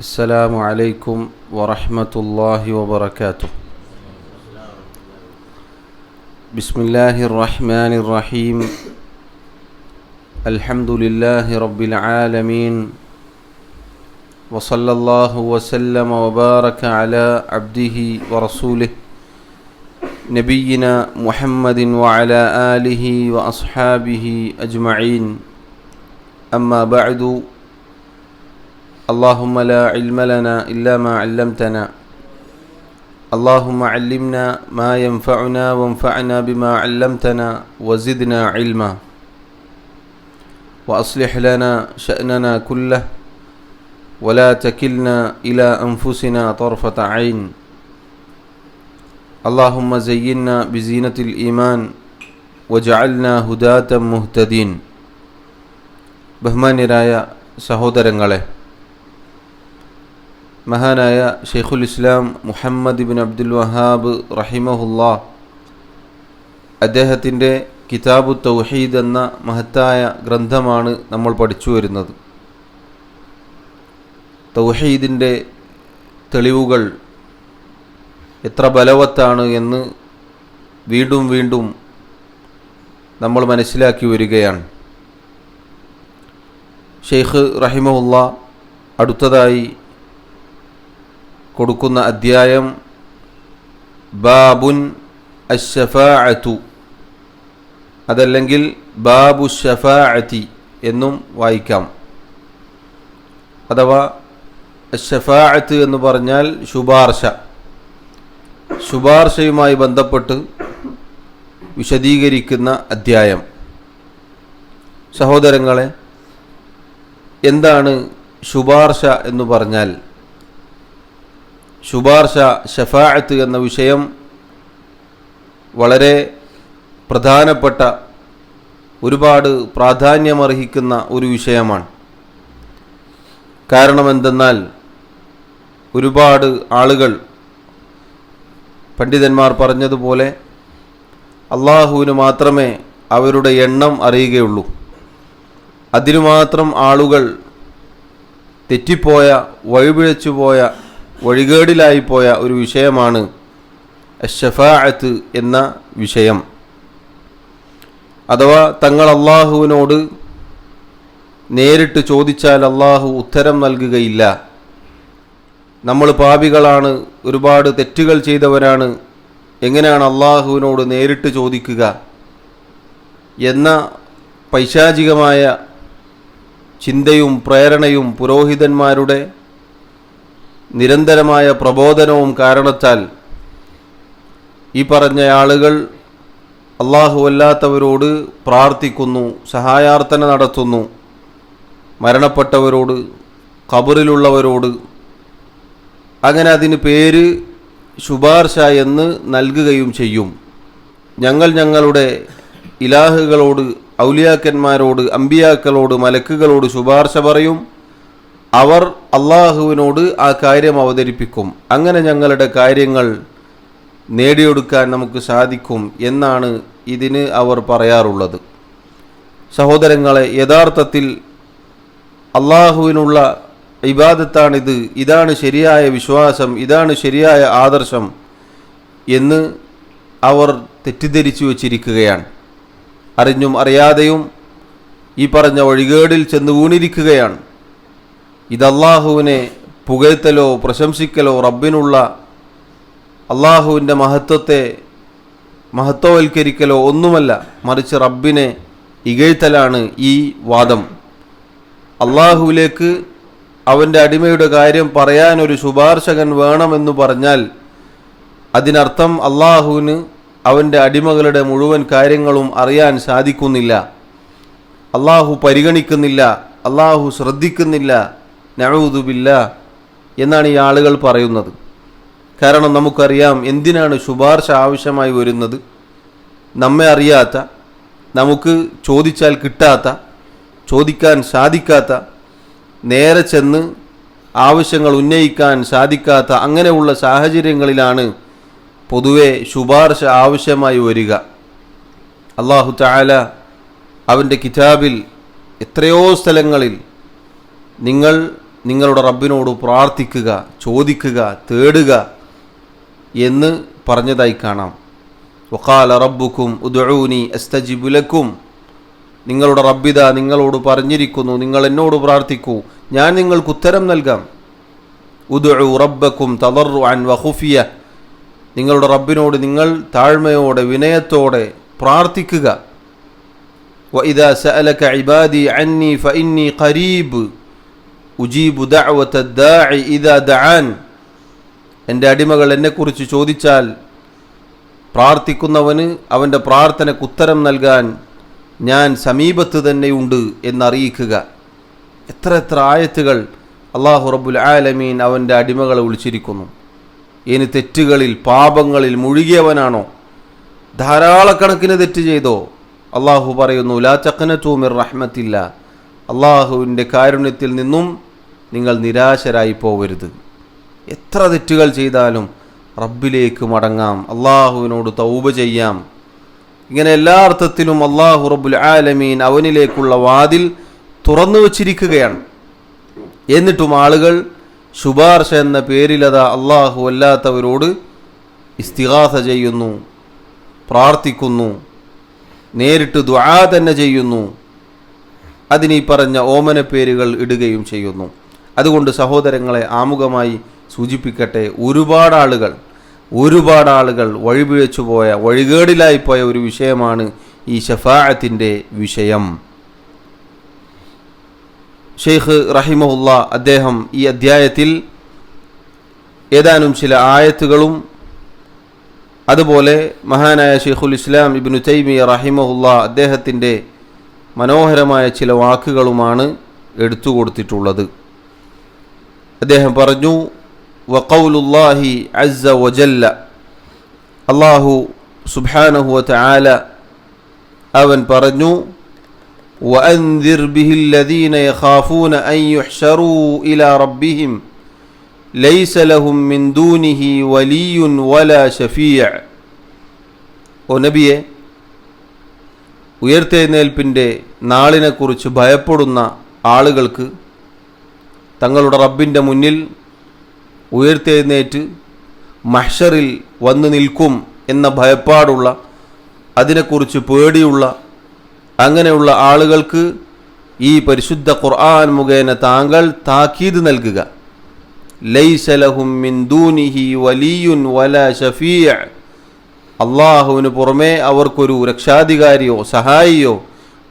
السلام عليكم ورحمة الله وبركاته. بسم الله الرحمن الرحيم. الحمد لله رب العالمين، وصلى الله وسلم وبارك على عبده ورسوله نبينا محمد وعلى آله وأصحابه أجمعين. أما بعد، اللهم لا علم لنا إلا ما علمتنا، اللهم علمنا ما ينفعنا وانفعنا بما علمتنا وزدنا علما، وأصلح لنا شأننا كله ولا تكلنا إلى أنفسنا طرفة عين. اللهم زينا بزينة الإيمان وجعلنا هداة مهتدين. ബഹുമാന്യരായ സഹോദരങ്ങളെ, മഹാനായ ഷെയ്ഖുൽ ഇസ്ലാം മുഹമ്മദ് ഇബ്നു അബ്ദുൽ വഹാബ് റഹിമഹുല്ലാഹ് അദ്ദേഹത്തിൻ്റെ കിതാബു തൗഹീദ് എന്ന മഹത്തായ ഗ്രന്ഥമാണ് നമ്മൾ പഠിച്ചു വരുന്നത്. തൗഹീദിൻ്റെ തെളിവുകൾ എത്ര ബലവത്താണ് എന്ന് വീണ്ടും വീണ്ടും നമ്മൾ മനസ്സിലാക്കി വരികയാണ്. ഷെയ്ഖ് റഹിമഹുല്ലാഹ് അടുത്തതായി കൊടുക്കുന്ന അധ്യായം ബാബുൻ അശ്ശഫാഅതു, അതല്ലെങ്കിൽ ബാബു ഷഫാഅതി എന്നും വായിക്കാം. അഥവാ അശ്ശഫാഅത്ത് എന്ന് പറഞ്ഞാൽ ശുപാർശയുമായി ബന്ധപ്പെട്ട് വിശദീകരിക്കുന്ന അധ്യായം. സഹോദരങ്ങളെ, എന്താണ് ശുപാർശ എന്ന് പറഞ്ഞാൽ? ശുപാർശ, ഷഫാഅത്ത് എന്ന വിഷയം വളരെ പ്രധാനപ്പെട്ട, ഒരുപാട് പ്രാധാന്യമർഹിക്കുന്ന ഒരു വിഷയമാണ്. കാരണം എന്തെന്നാൽ, ഒരുപാട് ആളുകൾ, പണ്ഡിതന്മാർ പറഞ്ഞതുപോലെ, അള്ളാഹുവിന് മാത്രമേ അവരുടെ എണ്ണം അറിയുകയുള്ളൂ. അതിനു മാത്രം ആളുകൾ തെറ്റിപ്പോയ, വഴിപിഴച്ചുപോയ, വഴികേടിലായിപ്പോയ ഒരു വിഷയമാണ് അശ്ശഫാഅത്ത് എന്ന വിഷയം. അഥവാ തങ്ങൾ അള്ളാഹുവിനോട് നേരിട്ട് ചോദിച്ചാൽ അള്ളാഹു ഉത്തരം നൽകുകയില്ല. നമ്മൾ പാപികളാണ്, ഒരുപാട് തെറ്റുകൾ ചെയ്തവരാണ്, എങ്ങനെയാണ് അള്ളാഹുവിനോട് നേരിട്ട് ചോദിക്കുക എന്ന പൈശാചികമായ ചിന്തയും പ്രേരണയും പുരോഹിതന്മാരുടെ നിരന്തരമായ പ്രബോധനവും കാരണത്താൽ ഈ പറഞ്ഞ ആളുകൾ അല്ലാഹുവല്ലാത്തവരോട് പ്രാർത്ഥിക്കുന്നു, സഹായാർത്ഥന നടത്തുന്നു. മരണപ്പെട്ടവരോട്, ഖബറിലുള്ളവരോട്, അങ്ങനെ അതിന് പേര് ശുപാർശ എന്ന് നൽകുകയും ചെയ്യും. ഞങ്ങളുടെ ഇലാഹുകളോട്, ഔലിയാക്കന്മാരോട്, അമ്പിയാക്കളോട്, മലക്കുകളോട് ശുപാർശ പറയും. അവർ അള്ളാഹുവിനോട് ആ കാര്യം അവതരിപ്പിക്കും. അങ്ങനെ ഞങ്ങളുടെ കാര്യങ്ങൾ നേടിയെടുക്കാൻ നമുക്ക് സാധിക്കും എന്നാണ് ഇതിന് അവർ പറയാറുള്ളത്. സഹോദരങ്ങളെ, യഥാർത്ഥത്തിൽ അള്ളാഹുവിനുള്ള ഇബാദത്താണിത്, ഇതാണ് ശരിയായ വിശ്വാസം, ഇതാണ് ശരിയായ ആദർശം എന്ന് അവർ തെറ്റിദ്ധരിച്ചു വച്ചിരിക്കുകയാണ്. അറിഞ്ഞും അറിയാതെയും ഈ പറഞ്ഞ വഴികേടിൽ ചെന്ന് വീണിരിക്കുകയാണ്. ഇത് അള്ളാഹുവിനെ പുകഴ്ത്തലോ പ്രശംസിക്കലോ, റബ്ബിനുള്ള അള്ളാഹുവിൻ്റെ മഹത്വവൽക്കരിക്കലോ ഒന്നുമല്ല, മറിച്ച് റബ്ബിനെ ഇകഴ്ത്തലാണ് ഈ വാദം. അള്ളാഹുവിലേക്ക് അവൻ്റെ അടിമയുടെ കാര്യം പറയാനൊരു ശുപാർശകൻ വേണമെന്ന് പറഞ്ഞാൽ അതിനർത്ഥം അള്ളാഹുവിന് അവൻ്റെ അടിമകളുടെ മുഴുവൻ കാര്യങ്ങളും അറിയാൻ സാധിക്കുന്നില്ല, അള്ളാഹു പരിഗണിക്കുന്നില്ല, അള്ളാഹു ശ്രദ്ധിക്കുന്നില്ല, നഊദു ബില്ലാഹ് എന്നാണ് ഈ ആളുകൾ പറയുന്നത്. കാരണം നമുക്കറിയാം എന്തിനാണ് ശുപാർശ ആവശ്യമായി വരുന്നത്. നമ്മെ അറിയാത്ത, നമുക്ക് ചോദിച്ചാൽ കിട്ടാത്ത, ചോദിക്കാൻ സാധിക്കാത്ത, നേരെ ചെന്ന് ആവശ്യങ്ങൾ ഉന്നയിക്കാൻ സാധിക്കാത്ത അങ്ങനെയുള്ള സാഹചര്യങ്ങളിലാണ് പൊതുവെ ശുപാർശ ആവശ്യമായി വരിക. അല്ലാഹു തആല അവൻ്റെ കിതാബിൽ എത്രയോ സ്ഥലങ്ങളിൽ നിങ്ങൾ നിങ്ങളുടെ റബ്ബിനോട് പ്രാർത്ഥിക്കുക, ചോദിക്കുക, തേടുക എന്ന് പറഞ്ഞതായി കാണാം. വഖാല റബ്ബുക്കും ഉദ്ഊനി അസ്തജിബ് ലക്കും, നിങ്ങളുടെ റബ്ബിത നിങ്ങളോട് പറഞ്ഞിരിക്കുന്നു, നിങ്ങൾ എന്നോട് പ്രാർത്ഥിക്കൂ, ഞാൻ നിങ്ങൾക്ക് ഉത്തരം നൽകാം. ഉദ്ഉ റബ്ബക്കും തദർറുഅൻ വഖുഫിയ, നിങ്ങളുടെ റബ്ബിനോട് നിങ്ങൾ താഴ്മയോടെ വിനയത്തോടെ പ്രാർത്ഥിക്കുക. വഇദാ സഅലക ഇബാദി അന്നി ഫഇന്നി ഖരീബ് ഉജീബു ദഅവത ദാഇ ഇദാ ദഅൻ, എൻ്റെ അടിമകൾ എന്നെക്കുറിച്ച് ചോദിച്ചാൽ പ്രാർത്ഥിക്കുന്നവന് അവൻ്റെ പ്രാർത്ഥനയ്ക്ക് ഉത്തരം നൽകാൻ ഞാൻ സമീപത്ത് തന്നെയുണ്ട് എന്നറിയിക്കുക. എത്ര എത്ര ആയത്തുകൾ അല്ലാഹു റബ്ബുൽ ആലമീൻ അവൻ്റെ അടിമകളെ വിളിച്ചിരിക്കുന്നു. ഇനി തെറ്റുകളിൽ പാപങ്ങളിൽ മുഴുകിയവനാണോ, ധാരാളക്കണക്കിന് തെറ്റ് ചെയ്തോ, അള്ളാഹു പറയുന്നു ലാ തഖ്നതു മിർ റഹ്മത്തില്ല, അള്ളാഹുവിൻ്റെ കാരുണ്യത്തിൽ നിന്നും നിങ്ങൾ നിരാശരായി പോകരുത്. എത്ര തെറ്റുകൾ ചെയ്താലും റബ്ബിലേക്ക് മടങ്ങാം, അള്ളാഹുവിനോട് തൗബ ചെയ്യാം. ഇങ്ങനെ എല്ലാ അർത്ഥത്തിലും അള്ളാഹു റബ്ബുൽ ആലമീൻ അവനിലേക്കുള്ള വാതിൽ തുറന്നു വച്ചിരിക്കുകയാണ്. എന്നിട്ടും ആളുകൾ ശുപാർശ എന്ന പേരിലതാ അള്ളാഹു അല്ലാത്തവരോട് ഇസ്തിഗാസ ചെയ്യുന്നു, പ്രാർത്ഥിക്കുന്നു, നേരിട്ട് ദുആ തന്നെ ചെയ്യുന്നു, അതിനീ പറഞ്ഞ ഓമന പേരുകൾ ഇടുകയും ചെയ്യുന്നു. അതുകൊണ്ട് സഹോദരങ്ങളെ, ആമുഖമായി സൂചിപ്പിക്കട്ടെ, ഒരുപാട് ആളുകൾ വഴിപിഴച്ചു പോയ, വഴികേടിലായിപ്പോയ ഒരു വിഷയമാണ് ഈ ശഫാഅത്തിൻ്റെ വിഷയം. ഷെയ്ഖ് റഹിമഹുല്ലാ അദ്ദേഹം ഈ അധ്യായത്തിൽ ഏതാനും ചില ആയത്തുകളും അതുപോലെ മഹാനായ ഷെയ്ഖുൽ ഇസ്ലാം ഇബ്നു തൈമിയ റഹിമഹുല്ലാ അദ്ദേഹത്തിൻ്റെ മനോഹരമായ ചില വാക്കുകളുമാണ് എടുത്തു കൊടുത്തിട്ടുള്ളത്. അദ്ദേഹം പറഞ്ഞു, വഖൗലുല്ലാഹി അസ്സ വജല്ല, അല്ലാഹു സുബ്ഹാനഹു വതആല അവൻ പറഞ്ഞു, വഅൻദിർ ബിഹില്ലദീന യഖാഫൂന അൻ യുഹ്ശറൂ ഇലാ റബ്ബിഹിം ലൈസ ലഹും മിൻ ദൂനിഹി വലിയ്യുൻ വലാ ശഫീഅ. ഓ നബിയെ, ഉയർത്തെഴുന്നേൽപ്പിൻ്റെ നാളിനെക്കുറിച്ച് ഭയപ്പെടുന്ന ആളുകൾക്ക് തങ്ങളുടെ റബ്ബിൻ്റെ മുന്നിൽ ഉയർത്തെഴുന്നേറ്റ് മഹ്ശറിൽ വന്നു നിൽക്കും എന്ന ഭയപ്പാടുള്ള, അതിനെക്കുറിച്ച് പേടിയുള്ള, അങ്ങനെയുള്ള ആളുകൾക്ക് ഈ പരിശുദ്ധ ഖുർആൻ മുഖേന താങ്കൾ താക്കീത് നൽകുക. ലൈസ ലഹും മിൻ ദൂനിഹി വലിയ്യുൻ വലാ ശഫീഅ, അള്ളാഹുവിന് പുറമേ അവർക്കൊരു രക്ഷാധികാരിയോ സഹായിയോ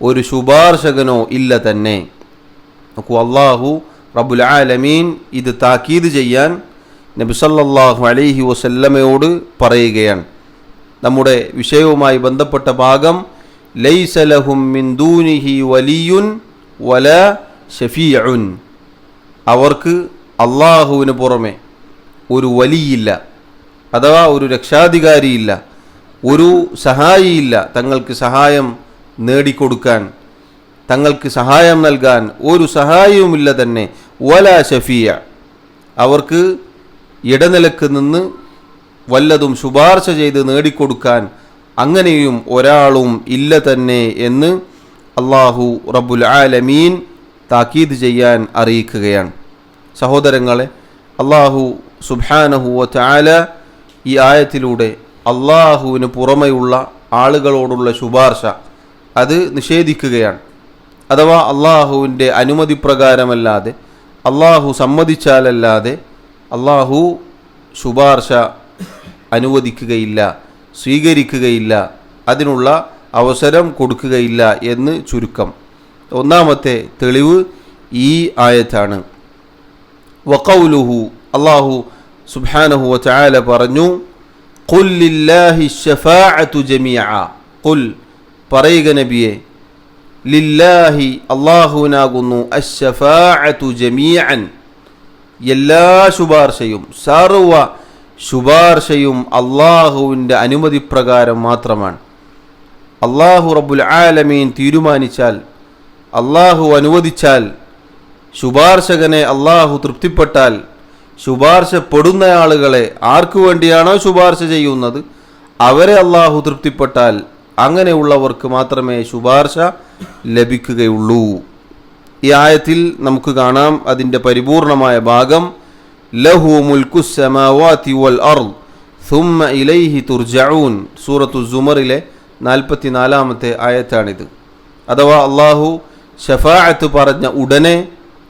ഒരു ശുപാർശകനോ ഇല്ല തന്നെ. നോക്കൂ, അള്ളാഹു റബ്ബുൽ ആലമീൻ ഇത് താക്കീത് ചെയ്യാൻ നബി സല്ലല്ലാഹു അലൈഹി വസല്ലമയോട് പറയുകയാണ്. നമ്മുടെ വിഷയവുമായി ബന്ധപ്പെട്ട ഭാഗം ലൈസ ലഹും മിൻ ദൂനിഹി വലിയ്യുൻ വലാ ശഫീഉൻ, അവർക്ക് അള്ളാഹുവിന് പുറമെ ഒരു വലിയില്ല, അഥവാ ഒരു രക്ഷാധികാരിയില്ല, ഒരു സഹായിയില്ല, തങ്ങൾക്ക് സഹായം നേടിക്കൊടുക്കാൻ, തങ്ങൾക്ക് സഹായം നൽകാൻ ഒരു സഹായവുമില്ല തന്നെ. വലാ ശഫീഅ, അവർക്ക് ഇടനിലക്ക് നിന്ന് വല്ലതും ശുപാർശ ചെയ്ത് നേടിക്കൊടുക്കാൻ അങ്ങനെയും ഒരാളും ഇല്ല തന്നെ എന്ന് അല്ലാഹു റബ്ബുൽ ആലമീൻ താക്കീത് ചെയ്യാൻ അറിയിക്കുകയാണ്. സഹോദരങ്ങളെ, അല്ലാഹു സുബ്ഹാനഹു വതആല ഈ ആയത്തിലൂടെ അള്ളാഹുവിന് പുറമെയുള്ള ആളുകളോടുള്ള ശുപാർശ അത് നിഷേധിക്കുകയാണ്. അഥവാ അള്ളാഹുവിൻ്റെ അനുമതി പ്രകാരമല്ലാതെ, അള്ളാഹു സമ്മതിച്ചാലല്ലാതെ അള്ളാഹു ശുപാർശ അനുവദിക്കുകയില്ല, സ്വീകരിക്കുകയില്ല, അതിനുള്ള അവസരം കൊടുക്കുകയില്ല എന്ന് ചുരുക്കം. ഒന്നാമത്തെ തെളിവ് ഈ ആയത്താണ്. വഖൗലുഹു, അല്ലാഹു സുബ്ഹാനഹു വതആല പറഞ്ഞു, ഖുൽ ലില്ലാഹി ശഫാഅതു ജമീഅ, ഖുൽ പറയുക നബിയെ, ലില്ലാഹി അല്ലാഹുവിനാകുന്നു അശ്ശഫാഅതു ജമീഅൻ, എല്ലാ ശുപാർശയും, സർവ ശുപാർശയും അള്ളാഹുവിൻ്റെ അനുമതി പ്രകാരം മാത്രമാണ്. അള്ളാഹു റബ്ബുൽ ആലമീൻ തീരുമാനിച്ചാൽ, അള്ളാഹു അനുവദിച്ചാൽ, ശുപാർശകനെ അള്ളാഹു തൃപ്തിപ്പെട്ടാൽ, ശുപാർശപ്പെടുന്ന ആളുകളെ ആർക്കു വേണ്ടിയാണോ ശുപാർശ ചെയ്യുന്നത് അവരെ അള്ളാഹു തൃപ്തിപ്പെട്ടാൽ അങ്ങനെയുള്ളവർക്ക് മാത്രമേ ശുപാർശ ലഭിക്കുകയുള്ളൂ. ഈ ആയത്തിൽ നമുക്ക് കാണാം അതിൻ്റെ പരിപൂർണമായ ഭാഗം ലഹു മുൽക്കുസ് സമാവാതി വൽ അർദ് സുമ്മ ഇലൈഹി തുർജഊൻ. സൂറത്തു സുമറിലെ 44-ാമത്തെ ആയത്താണിത്. അഥവാ അള്ളാഹു ഷഫാഅത്ത് പറഞ്ഞ ഉടനെ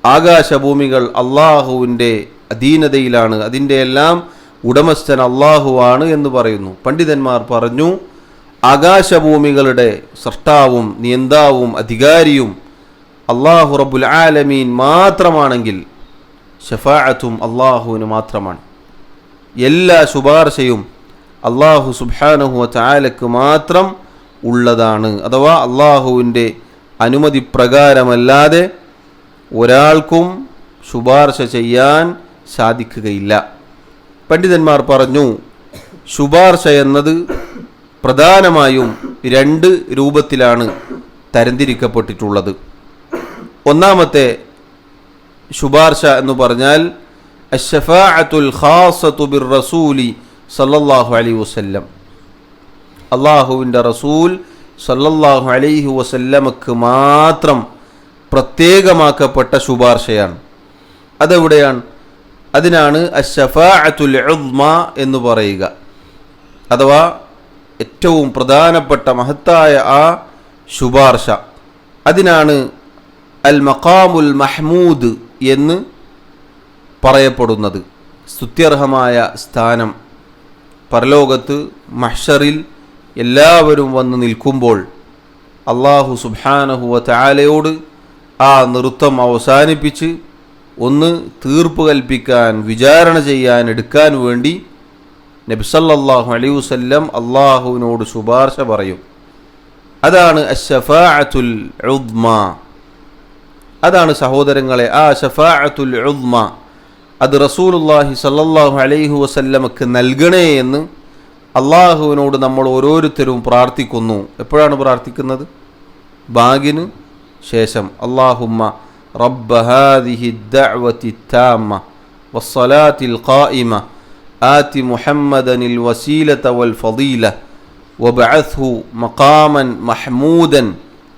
ആകാശഭൂമികൾ അള്ളാഹുവിൻ്റെ അധീനതയിലാണ്, അതിൻ്റെ എല്ലാം ഉടമസ്ഥൻ അള്ളാഹുവാണ് എന്ന് പറയുന്നു. പണ്ഡിതന്മാർ പറഞ്ഞു, ആകാശഭൂമികളുടെ സൃഷ്ടാവും നിയന്താവും അധികാരിയും അള്ളാഹു റബ്ബുൽ ആലമീൻ മാത്രമാണെങ്കിൽ ഷഫാഅത്തും അള്ളാഹുവിന് മാത്രമാണ്. എല്ലാ ശുപാർശയും അള്ളാഹു സുബ്ഹാനഹു വ തആലക്ക് മാത്രം ഉള്ളതാണ്. അഥവാ അള്ളാഹുവിൻ്റെ അനുമതി പ്രകാരമല്ലാതെ ഒരാൾക്കും ശുപാർശ ചെയ്യാൻ സാധിക്കുകയില്ല. പണ്ഡിതന്മാർ പറഞ്ഞു, ശുപാർശ എന്നത് പ്രധാനമായും 2 രൂപത്തിലാണ് തരംതിരിക്കപ്പെട്ടിട്ടുള്ളത്. ഒന്നാമത്തെ ശുപാർശ എന്ന് പറഞ്ഞാൽ അശ്ശഫാഅത്തുൽ ഖാസത്തു ബിർ റസൂലി സല്ലല്ലാഹു അലൈഹി വസല്ലം. അള്ളാഹുവിൻ്റെ റസൂൽ സല്ലല്ലാഹു അലൈഹി വസല്ലമക്ക് മാത്രം പ്രത്യേകമാക്കപ്പെട്ട ശുപാർശയാണ്. അതെവിടെയാണ്? അതിനാണ് അശ്ശഫാഅത്തുൽ ഉദ്മ എന്ന് പറയുക. അഥവാ ഏറ്റവും പ്രധാനപ്പെട്ട മഹത്തായ ആ ശുപാർശ. അതിനാണ് അൽ മഖാമുൽ മഹ്മൂദ് എന്ന് പറയപ്പെടുന്നത്. സ്തുത്യർഹമായ സ്ഥാനം. പരലോകത്ത് മഹ്ശറിൽ എല്ലാവരും വന്ന് നിൽക്കുമ്പോൾ അള്ളാഹു സുബ്ഹാനഹു വ തആലയോട് ആ നൃത്തം അവസാനിപ്പിച്ച് ഒന്ന് തീർപ്പ് കൽപ്പിക്കാൻ, വിചാരണ ചെയ്യാൻ, എടുക്കാൻ വേണ്ടി നബി സല്ലല്ലാഹു അലൈഹി വസല്ലം അള്ളാഹുവിനോട് ശുപാർശ പറയും. അതാണ് അശ്ശഫാഅത്തുൽ ഉദ്മ. അതാണ് സഹോദരങ്ങളെ ആ ശഫാഅത്തുൽ ഉദ്മ. അത് റസൂലുള്ളാഹി സല്ലല്ലാഹു അലൈഹി വസല്ലമക്ക് നൽകണേ എന്ന് അള്ളാഹുവിനോട് നമ്മൾ ഓരോരുത്തരും പ്രാർത്ഥിക്കുന്നു. എപ്പോഴാണ് പ്രാർത്ഥിക്കുന്നത്? ബാങ്കിന് ശേഷം. അല്ലാഹുമ്മ റബ്ബ ഹാദിഹി ദഅവതി താമ്മ വസ്സലാത്തിൽ ഖായിമ ആതി മുഹമ്മദനിൽ വസീലത വൽ ഫളീല വബഅത്ഹു മഖാമൻ മഹ്മൂദൻ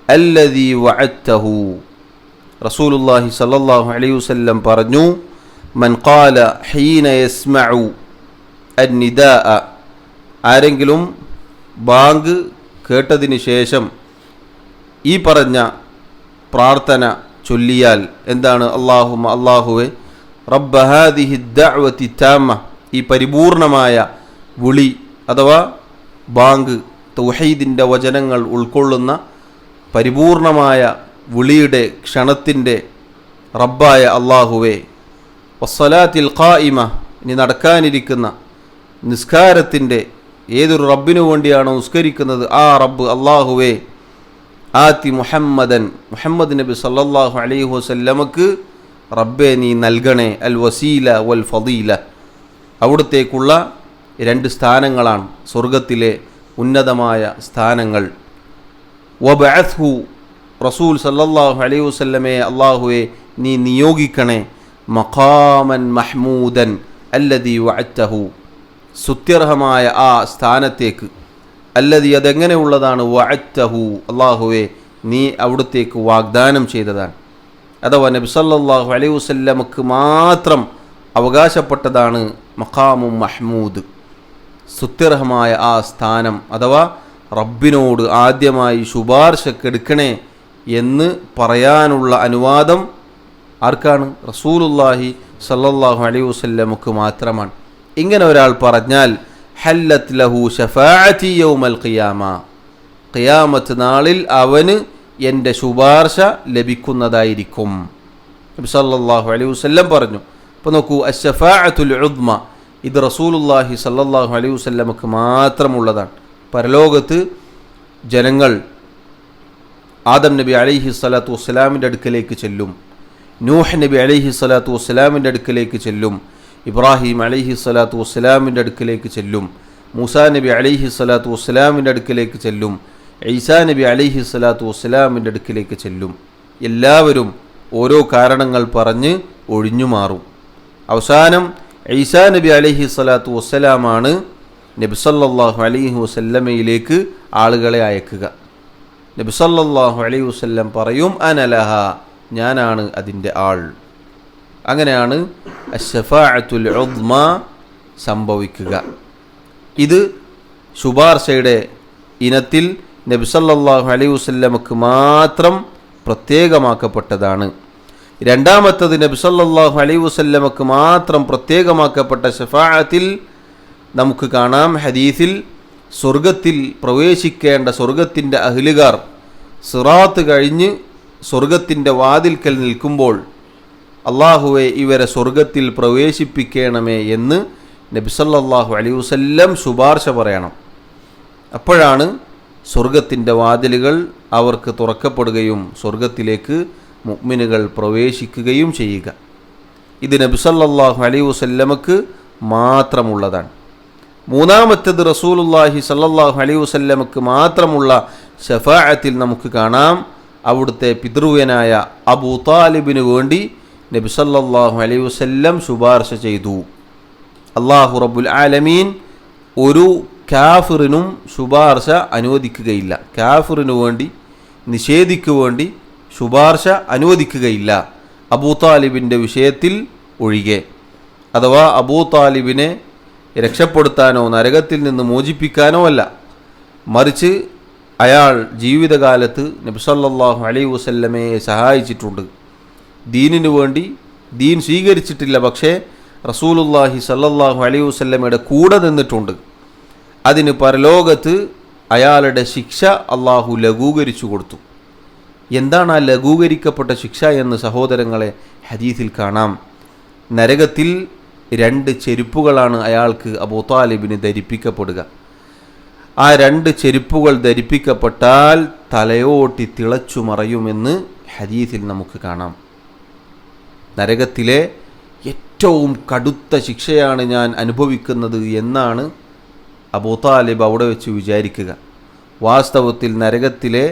അല്ലദീ വഅദ്തഹു. റസൂലുള്ളാഹി സല്ലല്ലാഹു അലൈഹി വസല്ലം പറഞ്ഞു, മൻ ഖാല ഹീന യസ്മഉ അന്നിദാഅ, ആരെങ്കിലും ബാങ്ക് കേട്ടതിന് ശേഷം ഈ പറഞ്ഞ പ്രാർത്ഥന ചൊല്ലിയാൽ എന്താണ്? അല്ലാഹുമ്മ, അല്ലാഹുവേ, റബ്ബ ഹാദിഹി ദഅവതി താമ്മ, ഈ പരിപൂർണമായ വിളി അഥവാ ബാങ്ക് തൗഹീദിൻ്റെ വചനങ്ങൾ ഉൾക്കൊള്ളുന്ന പരിപൂർണമായ വിളിയുടെ ക്ഷണത്തിൻ്റെ റബ്ബായ അല്ലാഹുവേ, വസ്സലാത്തിൽ ഖായിമ, ഇനി നടക്കാനിരിക്കുന്ന നിസ്കാരത്തിൻ്റെ ഏതൊരു റബ്ബിനു വേണ്ടിയാണോ നിസ്കരിക്കുന്നത് ആ റബ്ബ് അല്ലാഹുവേ, ആതി മുഹമ്മദൻ, മുഹമ്മദ് നബി സല്ലല്ലാഹു അലൈഹി വസല്ലമക്ക് റബ്ബെ നീ നൽകണേ അൽ വസീല വൽ ഫളീല, അവിടത്തേക്കുള്ള 2 സ്ഥാനങ്ങളാണ് സ്വർഗത്തിലെ ഉന്നതമായ സ്ഥാനങ്ങൾ. വബഅത്ഹു, റസൂൽ സല്ലല്ലാഹു അലൈഹി വസല്ലമയെ അല്ലാഹുവേ നീ നിയോഗിക്കണേ മഖാമൻ മഹ്മൂദൻ അല്ലദീ വഅദ്തഹു, സ്തുത്യർഹമായ ആ സ്ഥാനത്തേക്ക്. അല്ലദീ, അതെങ്ങനെയുള്ളതാണ്? വഅദ്തഹു, അല്ലാഹുവേ നീ അവിടത്തേക്ക് വാഗ്ദാനം ചെയ്തതാണ്. അഥവാ നബി സല്ലല്ലാഹു അലൈഹി വസല്ലമക്ക് മാത്രം അവകാശപ്പെട്ടതാണ് മഖാമും മഹ്മൂദ്, സ്തുത്യർഹമായ ആ സ്ഥാനം. അഥവാ റബ്ബിനോട് ആദ്യമായി ശുപാർശക്കെടുക്കണേ എന്ന് പറയാനുള്ള അനുവാദം ആർക്കാണ്? റസൂലുള്ളാഹി സല്ലല്ലാഹു അലൈഹി വസല്ലമക്ക് മാത്രമാണ്. ഇങ്ങനെ ഒരാൾ പറഞ്ഞാൽ ഹല്ലത് ലഹു ശഫാഅതി യൗമൽ ഖിയാമ, ഖിയാമത്ത് നാളിൽ അവന് എൻ്റെ ശുപാർശ ലഭിക്കുന്നതായിരിക്കും. നബി സല്ലല്ലാഹു അലൈഹി വസല്ലം പറഞ്ഞു. അപ്പോൾ നോക്കൂ, അശ്ശഫാഅത്തുൽ ഉദ്മ ഇത് റസൂലുള്ളാഹി സല്ലല്ലാഹു അലൈഹി വസല്ലമക്ക് മാത്രമുള്ളതാണ്. പരലോകത്ത് ജനങ്ങൾ ആദം നബി അലൈഹി സ്വലാത്തു വസ്സലാമിൻ്റെ അടുക്കലേക്ക് ചെല്ലും, നൂഹ് നബി അലൈഹി സ്വലാത്തു വസ്സലാമിൻ്റെ അടുക്കലേക്ക് ചെല്ലും, ഇബ്രാഹിം അലൈഹി സ്വലാത്തു വസ്സലാമിൻ്റെ അടുക്കലേക്ക് ചെല്ലും, മൂസാ നബി അലൈഹി സ്വലാത്തു വസ്സലാമിൻ്റെ അടുക്കലേക്ക് ചെല്ലും, ഈസാ നബി അലൈഹി സ്വലാത്തു വസ്സലാമിൻ്റെ അടുക്കലേക്ക് ചെല്ലും. എല്ലാവരും ഓരോ കാരണങ്ങൾ പറഞ്ഞ് ഒഴിഞ്ഞു മാറും. അവസാനം ഈസാ നബി അലൈഹി സ്വലാത്തു വസ്സലാമാണ് നബി സല്ലല്ലാഹു അലൈഹി വസല്ലമയിലേക്ക് ആളുകളെ അയക്കുക. നബി സല്ലല്ലാഹു അലൈഹി വസല്ലം പറയും, അനലഹ, ഞാനാണ് അതിൻ്റെ ആൾ. അങ്ങനെയാണ് അശ്ശഫാഅത്തുൽ ഉദ്മ സംഭവിക്കുക. ഇത് ശുപാർശയുടെ ഇനത്തിൽ നബി സല്ലല്ലാഹു അലൈഹി വസല്ലമക്ക് മാത്രം പ്രത്യേകമാക്കപ്പെട്ടതാണ്. രണ്ടാമത്തത് നബി സല്ലല്ലാഹു അലൈഹി വസല്ലമക്ക് മാത്രം പ്രത്യേകമാക്കപ്പെട്ട ശഫാഅത്തിൽ നമുക്ക് കാണാം, ഹദീസിൽ സ്വർഗത്തിൽ പ്രവേശിക്കേണ്ട സ്വർഗത്തിൻ്റെ അഹ്ലുകാർ സിറാത്ത് കഴിഞ്ഞ് സ്വർഗത്തിൻ്റെ വാതിൽക്കൽ നിൽക്കുമ്പോൾ അല്ലാഹുവേ ഇവരെ സ്വർഗത്തിൽ പ്രവേശിപ്പിക്കണമേ എന്ന് നബി സല്ലല്ലാഹു അലൈഹി വസല്ലം ശുപാർശ പറയണം. അപ്പോഴാണ് സ്വർഗത്തിൻ്റെ വാതിലുകൾ അവർക്ക് തുറക്കപ്പെടുകയും സ്വർഗത്തിലേക്ക് മുഅ്മിനുകൾ പ്രവേശിക്കുകയും ചെയ്യുക. ഇത് നബി സല്ലല്ലാഹു അലൈഹി വസല്ലമക്ക് മാത്രമുള്ളതാണ്. മൂന്നാമത്തേത് റസൂലുള്ളാഹി സല്ലല്ലാഹു അലൈഹി വസല്ലമക്ക് മാത്രമുള്ള ശഫാഅത്തിൽ നമുക്ക് കാണാം, അവിടുത്തെ പിതൃവ്യനായ അബൂ താലിബിന് വേണ്ടി നബി സല്ലല്ലാഹു അലൈഹി വസല്ലം ശുപാർശ ചെയ്തു. അല്ലാഹു റബ്ബുൽ ആലമീൻ ഒരു കാഫിറിനും ശുപാർശ അനുവദിക്കുകയില്ല. കാഫിറിനു വേണ്ടി, നിഷേധിക്കു വേണ്ടി ശുപാർശ അനുവദിക്കുകയില്ല, അബൂ താലിബിൻ്റെ വിഷയത്തിൽ ഒഴികെ. അഥവാ അബൂ താലിബിനെ രക്ഷപ്പെടുത്താനോ നരകത്തിൽ നിന്ന് മോചിപ്പിക്കാനോ അല്ല, മറിച്ച് അയാൾ ജീവിതകാലത്ത് നബി സല്ലല്ലാഹു അലൈഹി വസല്ലമയെ സഹായിച്ചിട്ടുണ്ട്. ദീനിനു വേണ്ടി ദീൻ സ്വീകരിച്ചിട്ടില്ല, പക്ഷേ റസൂലുള്ളാഹി സല്ലല്ലാഹു അലൈഹി വസല്ലമയുടെ കൂടെ നിന്നിട്ടുണ്ട്. അതിന് പരലോകത്ത് അയാളുടെ ശിക്ഷ അള്ളാഹു ലഘൂകരിച്ചു കൊടുത്തു. എന്താണ് ആ ലഘൂകരിക്കപ്പെട്ട ശിക്ഷ എന്ന് സഹോദരങ്ങളെ ഹദീസിൽ കാണാം. നരകത്തിൽ 2 ചെരുപ്പുകളാണ് അയാൾക്ക് അബൂ താലിബിന് ധരിപ്പിക്കപ്പെടുക. ആ 2 ചെരുപ്പുകൾ ധരിപ്പിക്കപ്പെട്ടാൽ തലയോട്ടി തിളച്ചു മറയുമെന്ന് ഹദീസിൽ നമുക്ക് കാണാം. നരകത്തിലെ ഏറ്റവും കടുത്ത ശിക്ഷയാണ് ഞാൻ അനുഭവിക്കുന്നത് എന്നാണ് അബൂ താലിബ് അവിടെ വെച്ച് വിചാരിക്കുക. വാസ്തവത്തിൽ നരകത്തിലെ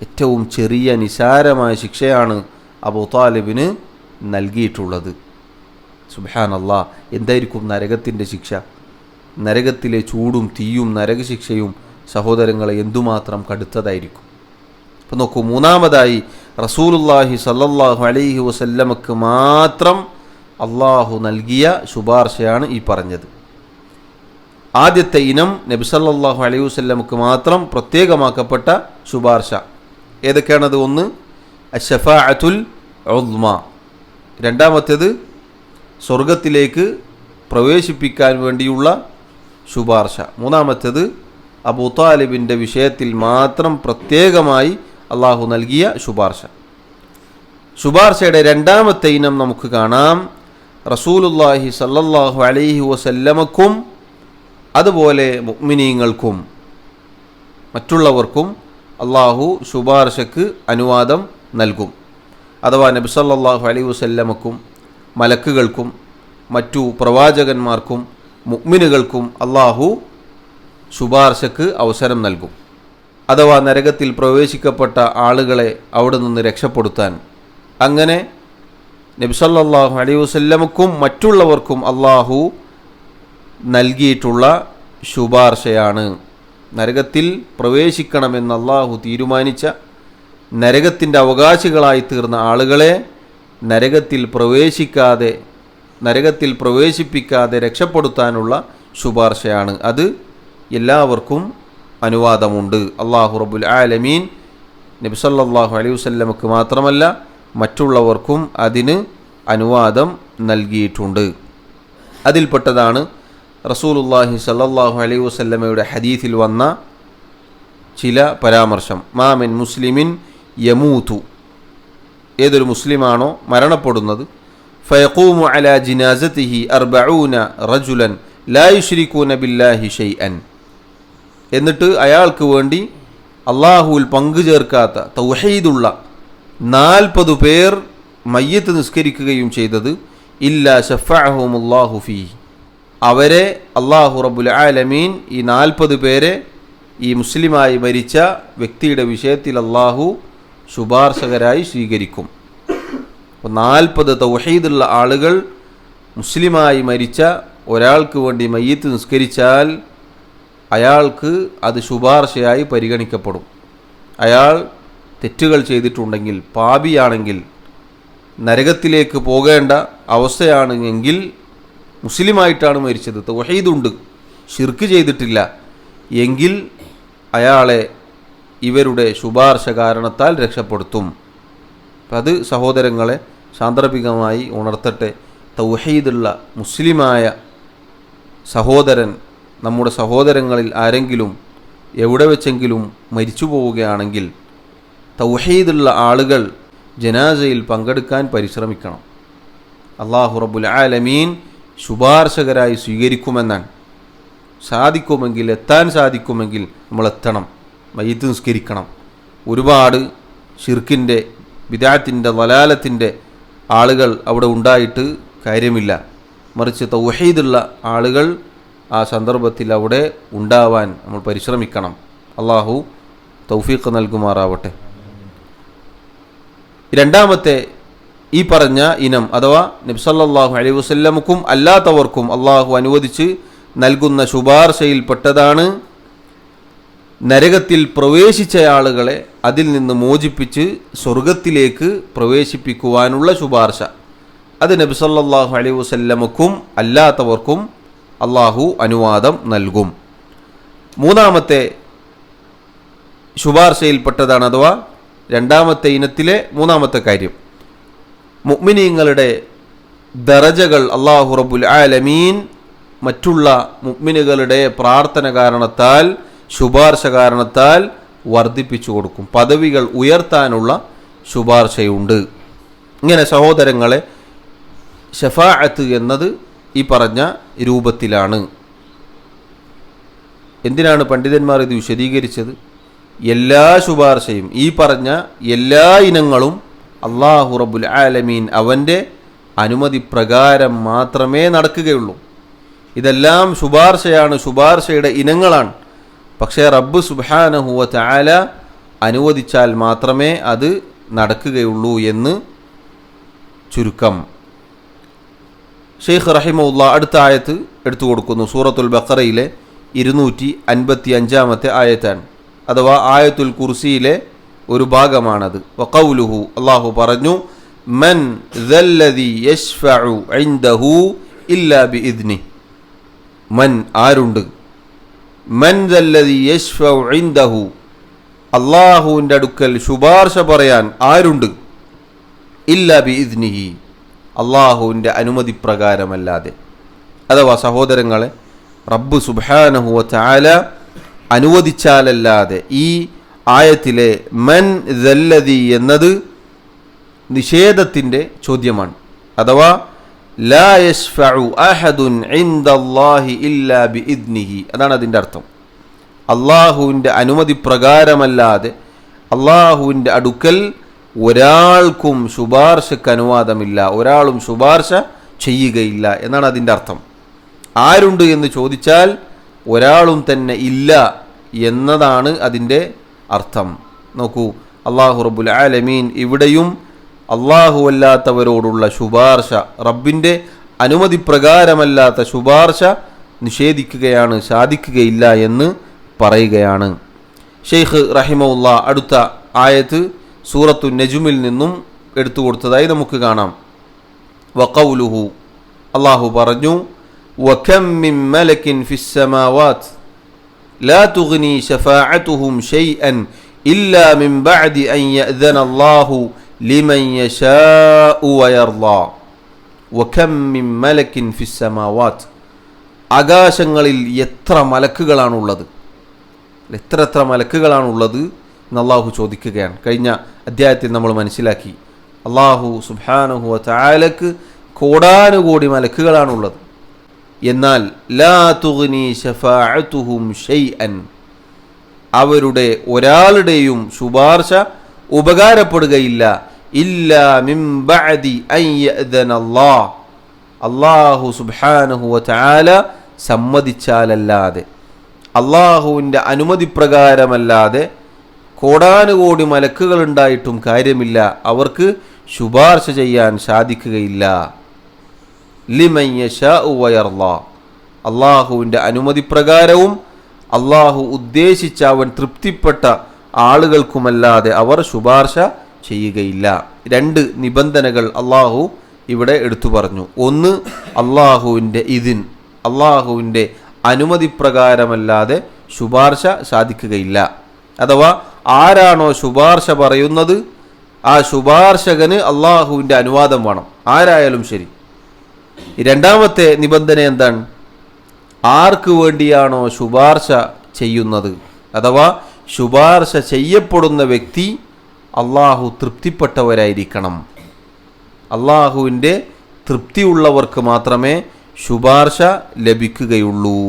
ഏറ്റവും ചെറിയ നിസാരമായ ശിക്ഷയാണ് അബൂ താലിബിന് നൽകിയിട്ടുള്ളത്. സുബ്ഹാനല്ലാഹ്, എന്തായിരിക്കും നരകത്തിൻ്റെ ശിക്ഷ? നരകത്തിലെ ചൂടും തീയും നരകശിക്ഷയും സഹോദരങ്ങളെ എന്തുമാത്രം കടുത്തതായിരിക്കും. അപ്പോൾ നോക്കൂ, മൂന്നാമതായി റസൂലുള്ളാഹി സല്ലല്ലാഹു അലൈഹി വസല്ലമക്ക് മാത്രം അള്ളാഹു നൽകിയ ശുപാർശയാണ് ഈ പറഞ്ഞത്. ആദ്യത്തെ ഇനം നബി സല്ലല്ലാഹു അലൈഹി വസല്ലമക്ക് മാത്രം പ്രത്യേകമാക്കപ്പെട്ട ശുപാർശ ഏതൊക്കെയാണത്? ഒന്ന് അശ്ശഫാഅത്തുൽ ഉദ്മ, രണ്ടാമത്തേത് സ്വർഗത്തിലേക്ക് പ്രവേശിപ്പിക്കാൻ വേണ്ടിയുള്ള ശുപാർശ, മൂന്നാമത്തേത് അബൂ താലിബിൻ്റെ വിഷയത്തിൽ മാത്രം പ്രത്യേകമായി അള്ളാഹു നൽകിയ ശുപാർശ. ശുപാർശയുടെ രണ്ടാമത്തെ ഇനം നമുക്ക് കാണാം, റസൂലുള്ളാഹി സല്ലല്ലാഹു അലൈഹി വസല്ലമക്കും അതുപോലെ മുഅ്മിനീങ്ങൾക്കും മറ്റുള്ളവർക്കും അള്ളാഹു ശുപാർശക്ക് അനുവാദം നൽകും. അഥവാ നബി സല്ലല്ലാഹു അലൈഹി വസല്ലമക്കും മലക്കുകൾക്കും മറ്റു പ്രവാചകന്മാർക്കും മുഅ്മിനുകൾക്കും അള്ളാഹു ശുപാർശക്ക് അവസരം നൽകും. അഥവാ നരകത്തിൽ പ്രവേശിക്കപ്പെട്ട ആളുകളെ അവിടെ നിന്ന് രക്ഷപ്പെടുത്താൻ. അങ്ങനെ നബി സല്ലല്ലാഹു അലൈഹി വസല്ലമക്കും മറ്റുള്ളവർക്കും അള്ളാഹു നൽകിയിട്ടുള്ള ശുപാർശയാണ്. നരകത്തിൽ പ്രവേശിക്കണമെന്ന് അള്ളാഹു തീരുമാനിച്ച നരകത്തിൻ്റെ അവകാശികളായി തീർന്ന ആളുകളെ നരകത്തിൽ പ്രവേശിപ്പിക്കാതെ രക്ഷപ്പെടുത്താനുള്ള ശുപാർശയാണ്. അത് എല്ലാവർക്കും അനുവാദമുണ്ട്. അല്ലാഹു റബ്ബുൽ ആലമീൻ നബി സല്ലല്ലാഹു അലൈഹി വസല്ലമക്ക് മാത്രമല്ല മറ്റുള്ളവർക്കും അതിന് അനുവാദം നൽകിയിട്ടുണ്ട്. അതിൽപ്പെട്ടതാണ് റസൂലുള്ളാഹി സല്ലല്ലാഹു അലൈഹി വസല്ലമയുടെ ഹദീസിൽ വന്ന ചില പരാമർശം. മാമിൻ മുസ്ലിമിൻ യമൂതു, ഏതൊരു മുസ്ലിമാണോ മരണപ്പെടുന്നത്, ഫയഖൂമു അലാ ജിനാസതിഹി 40 റജുലൻ ലാ യുശ്രികൂന ബില്ലാഹി ഷൈഅൻ, എന്നിട്ട് അയാൾക്ക് വേണ്ടി അള്ളാഹുവിൽ പങ്കു ചേർക്കാത്ത തൗഹീദുള്ള 40 പേർ മയ്യത്ത് നിസ്കരിക്കുകയും ചെയ്തത്, ഇല്ലാ ശഫഅഹുമുല്ലാഹു ഫീഹി, അവരെ അള്ളാഹു റബ്ബുൽ ആലമീൻ ഈ 40 പേരെ ഈ മുസ്ലിമായി മരിച്ച വ്യക്തിയുടെ വിഷയത്തിൽ അള്ളാഹു ശുപാർശകരായി സ്വീകരിക്കും. അപ്പോൾ 40 തൗഹീദുള്ള ആളുകൾ മുസ്ലിമായി മരിച്ച ഒരാൾക്ക് വേണ്ടി മയ്യത്ത് നിസ്കരിച്ചാൽ അയാൾക്ക് അത് ശുപാർശയായി പരിഗണിക്കപ്പെടും. അയാൾ തെറ്റുകൾ ചെയ്തിട്ടുണ്ടെങ്കിൽ, പാപിയാണെങ്കിൽ നരകത്തിലേക്ക് പോകേണ്ട അവസ്ഥയാണ് എങ്കിൽ മുസ്ലിമായിട്ടാണ് മരിച്ചത്, തൗഹീദുണ്ട്, ശിർക്ക് ചെയ്തിട്ടില്ല എങ്കിൽ അയാളെ ഇവരുടെ ശുപാർശ കാരണത്താൽ രക്ഷപ്പെടുത്തും. അത് സഹോദരങ്ങളെ സാന്ദർഭികമായി ഉണർത്തട്ടെ. തൗഹീദുള്ള മുസ്ലിമായ സഹോദരൻ, നമ്മുടെ സഹോദരങ്ങളിൽ ആരെങ്കിലും എവിടെ വെച്ചെങ്കിലും മരിച്ചു പോവുകയാണെങ്കിൽ തൗഹീദുള്ള ആളുകൾ ജനാസയിൽ പങ്കെടുക്കാൻ പരിശ്രമിക്കണം. അല്ലാഹു റബ്ബുൽ ആലമീൻ ശുപാർശകരായി സ്വീകരിക്കുമെന്നാണ്. സാധിക്കുമെങ്കിൽ, എത്താൻ സാധിക്കുമെങ്കിൽ നമ്മൾ എത്തണം, മയ്യിത്ത് നിസ്കരിക്കണം. ഒരുപാട് ശിർക്കിൻ്റെ, ബിദഅത്തിൻ്റെ, ദലാലത്തിൻ്റെ ആളുകൾ അവിടെ ഉണ്ടായിട്ട് കാര്യമില്ല. മറിച്ച് തൗഹീദുള്ള ആളുകൾ ആ സന്ദർഭത്തിൽ അവിടെ ഉണ്ടാവാൻ നമ്മൾ പരിശ്രമിക്കണം. അല്ലാഹു തൗഫീഖ് നൽകുമാറാവട്ടെ. രണ്ടാമത്തെ ഈ പറഞ്ഞ ഇനം അഥവാ നബി സല്ലല്ലാഹു അലൈഹി വസല്ലമക്കും അല്ലാത്തവർക്കും അള്ളാഹു അനുവദിച്ച് നൽകുന്ന ശുപാർശയിൽപ്പെട്ടതാണ് നരകത്തിൽ പ്രവേശിച്ച ആളുകളെ അതിൽ നിന്ന് മോചിപ്പിച്ച് സ്വർഗത്തിലേക്ക് പ്രവേശിപ്പിക്കുവാനുള്ള ശുപാർശ. അത് നബി സല്ലല്ലാഹു അലൈഹി വസല്ലമക്കും അല്ലാത്തവർക്കും അള്ളാഹു അനുവാദം നൽകും. മൂന്നാമത്തെ ശുപാർശയിൽപ്പെട്ടതാണ്, അഥവാ രണ്ടാമത്തെ ഇനത്തിലെ മൂന്നാമത്തെ കാര്യം, മുഅ്മിനീങ്ങളുടെ ദറജകൾ അല്ലാഹു റബ്ബുൽ ആലമീൻ മറ്റുള്ള മുഅ്മിനുകളുടെ പ്രാർത്ഥന കാരണത്താൽ, ശുപാർശ കാരണത്താൽ വർദ്ധിപ്പിച്ചു കൊടുക്കും. പദവികൾ ഉയർത്താനുള്ള ശുപാർശയുണ്ട്. ഇങ്ങനെ സഹോദരങ്ങളെ ശഫാഅത്ത് എന്നത് ഈ പറഞ്ഞ രൂപത്തിലാണ്. എന്തിനാണ് പണ്ഡിതന്മാർ ഇത് വിശദീകരിച്ചത്? എല്ലാ ശുപാർശയും, ഈ പറഞ്ഞ എല്ലാ ഇനങ്ങളും അല്ലാഹു റബ്ബുൽ ആലമീൻ അവൻ്റെ അനുമതി പ്രകാരം മാത്രമേ നടക്കുകയുള്ളൂ. ഇതെല്ലാം ശുപാർശയാണ്, ശുപാർശയുടെ ഇനങ്ങളാണ്. പക്ഷേ റബ്ബ് സുബ്ഹാനഹു വ തആല അനുവദിച്ചാൽ മാത്രമേ അത് നടക്കുകയുള്ളൂ എന്ന് ചുരുക്കം. ഷെയ്ഖ് റഹിമഹുല്ലാഹ് അടുത്ത ആയത്ത് എടുത്തു കൊടുക്കുന്നു. സൂറത്തുൽ ബഖറയിലെ 255 ആയത്താണ്, അഥവാ ആയത്തുൽ കുർസിയിലെ ഒരു ഭാഗമാണത്. വഖൗലുഹു, അല്ലാഹു പറഞ്ഞു, മൻ ദല്ലദി യശ്ഫഉ ഇൻദഹു ഇല്ലാ ബിഇദ്നി. മൻ ആരുണ്ട്, മൻ ദല്ലദി യശ്ഫഉ ഇൻദഹു അല്ലാഹുവിൻ്റെ അടുക്കൽ ശുപാർശ പറയാൻ ആരുണ്ട്, ഇല്ലാ ബിഇദ്നിഹി അല്ലാഹുവിൻ്റെ അനുമതി പ്രകാരമല്ലാതെ. അഥവാ സഹോദരങ്ങളെ, റബ്ബ് സുബ്ഹാനഹു വ തആല അനുവദിച്ചാലല്ലാതെ. ഈ ആയത്തിലെ മൻ ദല്ലദി എന്നത് നിഷേധത്തിൻ്റെ ചോദ്യമാണ്. അഥവാ ലാ യശ്ഫഉ അഹദുൻ ഇൻദല്ലാഹി ഇല്ലാ ബിഇദ്നിഹി, അതാണ് അതിൻ്റെ അർത്ഥം. അള്ളാഹുവിൻ്റെ അനുമതി പ്രകാരമല്ലാതെ അള്ളാഹുവിൻ്റെ അടുക്കൽ ഒരാൾക്കും ശുപാർശക്ക് അനുവാദമില്ല, ഒരാളും ശുപാർശ ചെയ്യുകയില്ല എന്നാണ് അതിൻ്റെ അർത്ഥം. ആരുണ്ട് എന്ന് ചോദിച്ചാൽ ഒരാളും തന്നെ ഇല്ല എന്നതാണ് അതിൻ്റെ അർത്ഥം. നോക്കൂ, അല്ലാഹു റബ്ബുൽ ആലമീൻ ഇവിടെയും അല്ലാഹു അല്ലാത്തവരോടുള്ള ശുപാർശ, റബ്ബിൻ്റെ അനുമതി പ്രകാരമല്ലാത്ത ശുപാർശ നിഷേധിക്കുകയാണ്, സാധിക്കുകയില്ല എന്ന് പറയുകയാണ്. ഷെയ്ഖ് റഹിമഹുല്ലാഹ് അടുത്ത ആയത്ത് സൂറത്തു നജ്മിൽ നിന്നും എടുത്തു കൊടുത്തതായി നമുക്ക് കാണാം. വഖൗലുഹു, അല്ലാഹു പറഞ്ഞു, വകം മിൻ മലകിൻ ഫിസ് സമാവാത് ലാ തുഗ്നി ശഫാഅതുഹും ഷൈഅൻ ഇല്ലാ മിൻ ബഅദി അൻ യഅ്ദന അല്ലാഹു ലിമൻ യശാഉ വയർളാ. വകം മിൻ മലകിൻ ഫിസ് സമാവാത്, ആകാശങ്ങളിൽ എത്ര മലക്കുകളാണുള്ളത്, എത്ര മലക്കുകളാണുള്ളത് എന്ന് അള്ളാഹു ചോദിക്കുകയാണ്. കഴിഞ്ഞ അധ്യായത്തിൽ നമ്മൾ മനസ്സിലാക്കി, അള്ളാഹു സുബ്ഹാനഹു വ തആലക്ക് കോടാനുകോടി മലക്കുകളാണുള്ളത്. എന്നാൽ ലാ തുഗ്നി ശഫാഅതുഹും ഷൈഅൻ, അവരുടെ ഒരാളുടെയും ശുപാർശ ഉപകാരപ്പെടുകയില്ല. ഇല്ലാ മിൻ ബഅദി അൻ യഅ്ദന അല്ലാഹ്, അള്ളാഹു സുബ്ഹാനഹു വ തആല സമ്മതിച്ചാലല്ലാതെ, അള്ളാഹുവിൻ്റെ അനുമതി പ്രകാരമല്ലാതെ കോടാനുകോടി മലക്കുകൾ ഉണ്ടായിട്ടും കാര്യമില്ല, അവർക്ക് ശുപാർശ ചെയ്യാൻ സാധിക്കുകയില്ല. ലിമൻ യശാഉ വയർളാ, അള്ളാഹുവിൻ്റെ അനുമതി പ്രകാരവും അള്ളാഹു ഉദ്ദേശിച്ച അവൻ തൃപ്തിപ്പെട്ട ആളുകൾക്കുമല്ലാതെ അവർ ശുപാർശ ചെയ്യുകയില്ല. 2 നിബന്ധനകൾ അള്ളാഹു ഇവിടെ എടുത്തു പറഞ്ഞു. ഒന്ന്, അള്ളാഹുവിൻ്റെ ഇദിൻ, അള്ളാഹുവിൻ്റെ അനുമതി പ്രകാരമല്ലാതെ ശുപാർശ സാധിക്കുകയില്ല. അഥവാ ആരാണോ ശുപാർശ പറയുന്നത് ആ ശുപാർശകന് അള്ളാഹുവിൻ്റെ അനുവാദം വേണം, ആരായാലും ശരി. 2ാമത്തെ നിബന്ധന എന്താണ്? ആർക്ക് വേണ്ടിയാണോ ശുപാർശ ചെയ്യുന്നത് അഥവാ ശുപാർശ ചെയ്യപ്പെടുന്ന വ്യക്തി അള്ളാഹു തൃപ്തിപ്പെട്ടവരായിരിക്കണം. അള്ളാഹുവിൻ്റെ തൃപ്തിയുള്ളവർക്ക് മാത്രമേ ശുപാർശ ലഭിക്കുകയുള്ളൂ.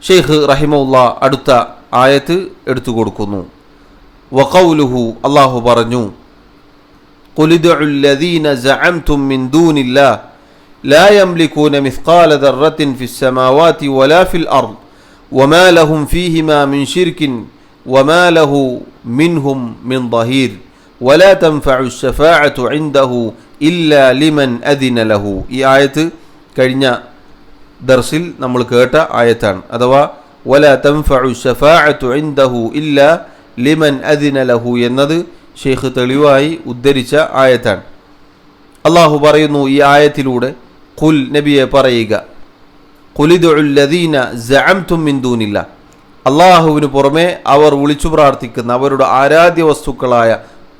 ഷെയ്ഖ് റഹിമഹുല്ലാ അടുത്ത ആയത്ത് എടുത്തു കൊടുക്കുന്നു. വഖൗലുഹു, അള്ളാഹു പറഞ്ഞു, ഖുൽ ഉദ്ഉൽ ലദീന സഅംതും മിൻ ദൂനില്ലാഹ് ലാ യംലികൂന മിസ്ഖാല ദർറത്തിൻ ഫിസ് സമാവാതി വലാ ഫിൽ അർദ് വമാ ലഹും ഫീഹിമാ മിൻ ശിർകിൻ വമാ ലഹു മിൻഹും മിൻ ദഹീർ വലാ തൻഫഉ ശഫാഅതു ഇൻദഹു ഇല്ലാ ലിമൻ അദിന ലഹു. ഈ ആയത്ത് കഴിഞ്ഞ ദർസിൽ നമ്മൾ കേട്ട ആയത്താണ്. അഥവാ വലാ തൻഫഉ ശഫാഅതു ഇൻദഹു ഇല്ലാ ലിമൻ അദിന ലഹു എന്നത് ഷെയ്ഖ് തെളിവായി ഉദ്ധരിച്ച ആയത്താണ്. അള്ളാഹു പറയുന്നു ഈ ആയത്തിലൂടെ, ഖുൽ, നബിയെ പറയുക, ഖുൽ ഉദ്ഉൽ ലദീന സഅംതും മിൻ ദൂനില്ലാഹ്, അള്ളാഹുവിന് പുറമെ അവർ വിളിച്ചു പ്രാർത്ഥിക്കുന്ന അവരുടെ ആരാധ്യ വസ്തുക്കളായ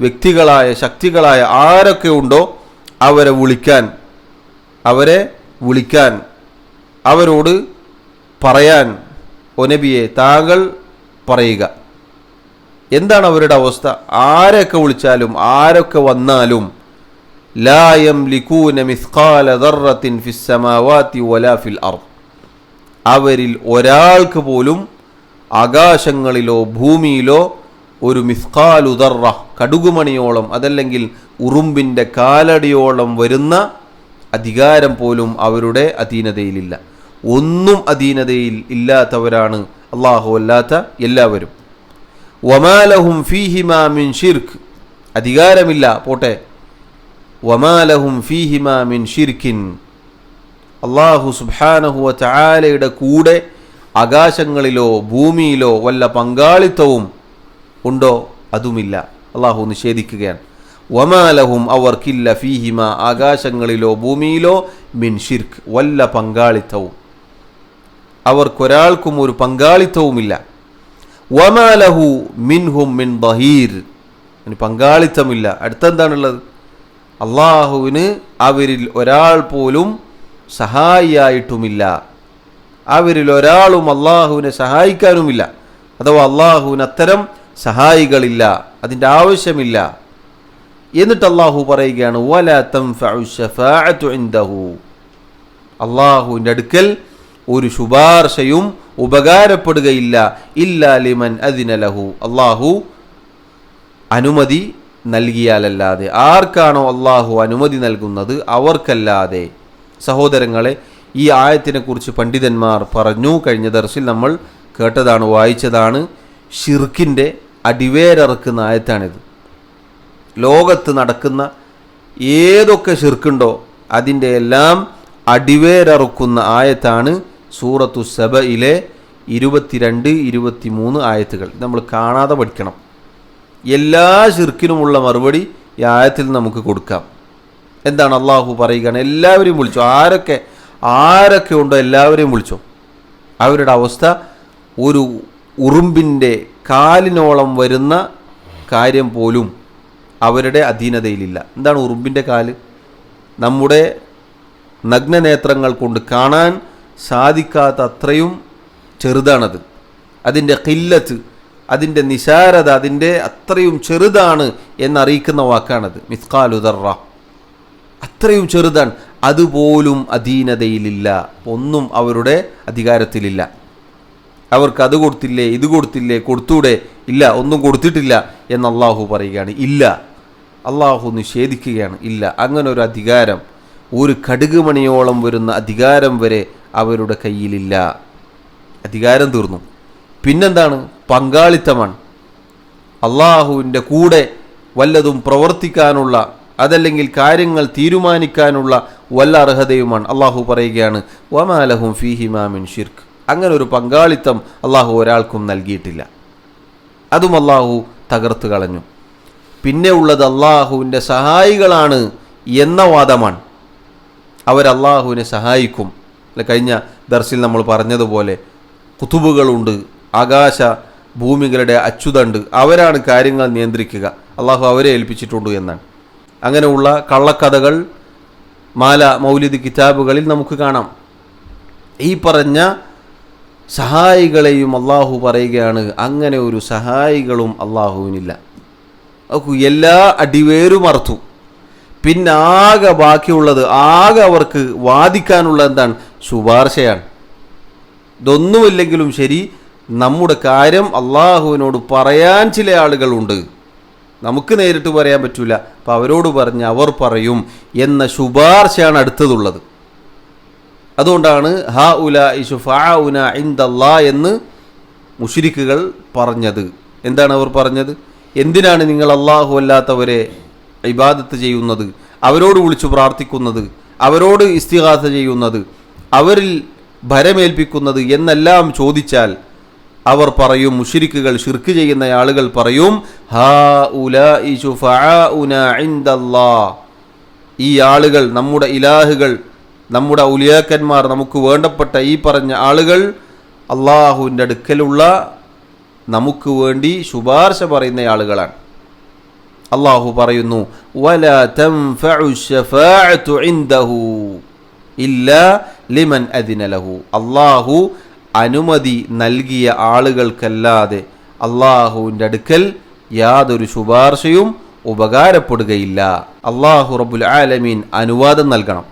വ്യക്തികളായ ശക്തികളായ ആരൊക്കെ ഉണ്ടോ അവരെ വിളിക്കാൻ അവരോട് പറയാൻ ഓ നബിയെ താങ്കൾ പറയുക. എന്താണ് അവരുടെ അവസ്ഥ? ആരൊക്കെ വിളിച്ചാലും ആരൊക്കെ വന്നാലും ലാ യംലികൂന മിസ്ഖാല ദർറത്തിൻ ഫിസ് സമാവാതി വലാ ഫിൽ അർദ്, അവരിൽ ഒരാൾക്ക് പോലും ആകാശങ്ങളിലോ ഭൂമിയിലോ ഒരു മിസ്ഖാലു ദർറ, കടുകുമണിയോളം അതല്ലെങ്കിൽ ഉറുമ്പിൻ്റെ കാലടിയോളം വരുന്ന അധികാരം പോലും അവരുടെ അധീനതയിലില്ല. ഒന്നും അധീനതയിൽ ഇല്ലാത്തവരാണ് അല്ലാഹു അല്ലാത്ത എല്ലാവരും. വമാ ലഹും ഫീഹിമാ മിൻ ശിർക്ക്, അധികാരമില്ല പോട്ടെ, വമാ ലഹും ഫീഹിമാ മിൻ ശിർക്കിൻ, അല്ലാഹു സുബ്ഹാനഹു വ തആലയുടെ കൂടെ ആകാശങ്ങളിലോ ഭൂമിയിലോ വല്ല പങ്കാളിത്തവും ഉണ്ടോ? അതുമില്ല. അല്ലാഹു നിഷേധിക്കുകയാണ്. വമാ ലഹും, അവർക്കില്ല, ഫീഹിമ, ആകാശങ്ങളിലോ ഭൂമിയിലോ, മിൻ ഷിർക്ക്, വല്ല പങ്കാളിത്തവും, അവർക്കൊരാൾക്കും ഒരു പങ്കാളിത്തവുമില്ല. വമാ ലഹു മിൻഹും മിൻ ദഹീർ, പങ്കാളിത്തമില്ല. അടുത്തെന്താണുള്ളത്? അള്ളാഹുവിന് അവരിൽ ഒരാൾ പോലും സഹായിയായിട്ടുമില്ല, അവരിൽ ഒരാളും അള്ളാഹുവിനെ സഹായിക്കാനുമില്ല. അഥവാ അള്ളാഹുവിന് അത്തരം സഹായികളില്ല, അതിൻ്റെ ആവശ്യമില്ല. എന്നിട്ട് അള്ളാഹു പറയുകയാണ്, വലാ തൻഫഉ ശഫാഅതു ഇൻദഹു, അള്ളാഹുവിൻ്റെ അടുക്കൽ ഒരു ശുപാർശയും ഉപകാരപ്പെടുകയില്ല, ഇല്ലാ ലിമൻ അദിന ലഹു, അള്ളാഹു അനുമതി നൽകിയാലല്ലാതെ. ആർക്കാണോ അള്ളാഹു അനുമതി നൽകുന്നത് അവർക്കല്ലാതെ. സഹോദരങ്ങളെ, ഈ ആയത്തിനെ കുറിച്ച് പണ്ഡിതന്മാർ പറഞ്ഞു. കഴിഞ്ഞ ദർസിൽ നമ്മൾ കേട്ടതാണ്, വായിച്ചതാണ്. ഷിർക്കിൻ്റെ അടിവേരറുക്കുന്ന ആയത്താണിത്. ലോകത്ത് നടക്കുന്ന ഏതൊക്കെ ഷിർക്കുണ്ടോ അതിൻ്റെ എല്ലാം അടിവേരറുക്കുന്ന ആയത്താണ് സൂറത്തു സബയിലെ 22, 23 ആയത്തുകൾ. നമ്മൾ കാണാതെ പഠിക്കണം. എല്ലാ ഷിർക്കിനുമുള്ള മറുപടി ഈ ആയത്തിൽ നമുക്ക് കൊടുക്കാം. എന്താണ് അള്ളാഹു പറയുകയാണ്? എല്ലാവരെയും വിളിച്ചോ, ആരൊക്കെ ഉണ്ടോ എല്ലാവരെയും വിളിച്ചോ. അവരുടെ അവസ്ഥ ഒരു ഉറുമ്പിൻ്റെ കാലിനോളം വരുന്ന കാര്യം പോലും അവരുടെ അധീനതയിലില്ല. എന്താണ് ഉറുമ്പിൻ്റെ കാല്? നമ്മുടെ നഗ്നനേത്രങ്ങൾ കൊണ്ട് കാണാൻ സാധിക്കാത്ത അത്രയും ചെറുതാണത്. അതിൻ്റെ ഖില്ലത്ത്, അതിൻ്റെ നിസാരത, അതിൻ്റെ അത്രയും ചെറുതാണ് എന്നറിയിക്കുന്ന വാക്കാണത്. മിസ്ഖാലു ദർറ, അത്രയും ചെറുതാണ്. അതുപോലും അധീനതയിലില്ല, ഒന്നും അവരുടെ അധികാരത്തിലില്ല. അവർക്ക് അത് കൊടുത്തില്ലേ, ഇത് കൊടുത്തില്ലേ, കൊടുത്തൂടെ? ഇല്ല, ഒന്നും കൊടുത്തിട്ടില്ല എന്ന് അള്ളാഹു പറയുകയാണ്. ഇല്ല, അള്ളാഹു നിഷേധിക്കുകയാണ്. ഇല്ല, അങ്ങനെ ഒരു അധികാരം, ഒരു കടുകുമണിയോളം വരുന്ന അധികാരം വരെ അവരുടെ കയ്യിലില്ല. അധികാരം തീർന്നു. പിന്നെന്താണ്? പങ്കാളിത്തമാണ്. അള്ളാഹുവിൻ്റെ കൂടെ വല്ലതും പ്രവർത്തിക്കാനുള്ള, അതല്ലെങ്കിൽ കാര്യങ്ങൾ തീരുമാനിക്കാനുള്ള വല്ല അർഹതയുമാണ്. അള്ളാഹു പറയുകയാണ്, വമാ ലഹും ഫീഹിമാ മിൻ ഷിർക്ക്, അങ്ങനെ ഒരു പങ്കാളിത്തം അള്ളാഹു ഒരാൾക്കും നൽകിയിട്ടില്ല. അതും അള്ളാഹു തകർത്ത് കളഞ്ഞു. പിന്നെ ഉള്ളത് അള്ളാഹുവിൻ്റെ സഹായികളാണ് എന്ന വാദമാണ്. അവരല്ലാഹുവിനെ സഹായിക്കും. കഴിഞ്ഞ ദർസിൽ നമ്മൾ പറഞ്ഞതുപോലെ കുതുബുകളുണ്ട്, ആകാശ ഭൂമികളുടെ അച്യുതണ്ട്, അവരാണ് കാര്യങ്ങൾ നിയന്ത്രിക്കുക, അള്ളാഹു അവരെ ഏൽപ്പിച്ചിട്ടുണ്ട് എന്നാണ്. അങ്ങനെയുള്ള കള്ളക്കഥകൾ മൗലിദ് കിതാബുകളിൽ നമുക്ക് കാണാം. ഈ പറഞ്ഞ സഹായികളെയും അള്ളാഹു പറയുകയാണ്, അങ്ങനെ ഒരു സഹായികളും അള്ളാഹുവിനില്ല. എല്ലാ അടിവേരും അർത്തു. പിന്നെ ആകെ ബാക്കിയുള്ളത്, ആകെ അവർക്ക് വാദിക്കാനുള്ള എന്താണ്? ശുപാർശയാണ്. ഇതൊന്നുമില്ലെങ്കിലും ശരി, നമ്മുടെ കാര്യം അള്ളാഹുവിനോട് പറയാൻ ചില ആളുകളുണ്ട്, നമുക്ക് നേരിട്ട് പറയാൻ പറ്റൂല, അപ്പം അവരോട് പറഞ്ഞ് അവർ പറയും എന്ന ശുപാർശയാണ് അടുത്തതുള്ളത്. അതുകൊണ്ടാണ് ഹാ ഉലാഇ ശുഫാഉന ഇൻദല്ലാഹ് എന്ന് മുശ്രിക്കുകൾ പറഞ്ഞത്. എന്താണ് അവർ പറഞ്ഞത്? എന്തിനാണ് നിങ്ങൾ അള്ളാഹു അല്ലാത്തവരെ ഇബാദത്ത് ചെയ്യുന്നത്, അവരോട് വിളിച്ചു പ്രാർത്ഥിക്കുന്നത്, അവരോട് ഇസ്തിഗാസ ചെയ്യുന്നത്, അവരിൽ ഭരമേൽപ്പിക്കുന്നത് എന്നെല്ലാം ചോദിച്ചാൽ അവർ പറയും, മുശ്രിക്കുകൾ, ശിർക്ക് ചെയ്യുന്ന ആളുകൾ പറയും, ഹാ ഉലാഇ ശുഫാഉന ഇൻദല്ലാഹ്, ഈ ആളുകൾ, നമ്മുടെ ഇലാഹുകൾ, നമ്മുടെ ഔലിയാക്കന്മാർ, നമുക്ക് വേണ്ടപ്പെട്ട ഈ പറഞ്ഞ ആളുകൾ അള്ളാഹുവിൻ്റെ അടുക്കലുള്ള നമുക്ക് വേണ്ടി ശുപാർശ പറയുന്ന ആളുകളാണ്. അള്ളാഹു പറയുന്നു, വലാ തൻഫഉ ശഫാഅതു ഇൻദഹു ഇല്ലാ ലിമൻ അദിന ലഹു, അള്ളാഹു അനുമതി നൽകിയ ആളുകൾക്കല്ലാതെ അള്ളാഹുവിൻ്റെ അടുക്കൽ യാതൊരു ശുപാർശയും ഉപകാരപ്പെടുകയില്ല. അള്ളാഹു റബ്ബുൽ ആലമീൻ അനുവാദം നൽകണം.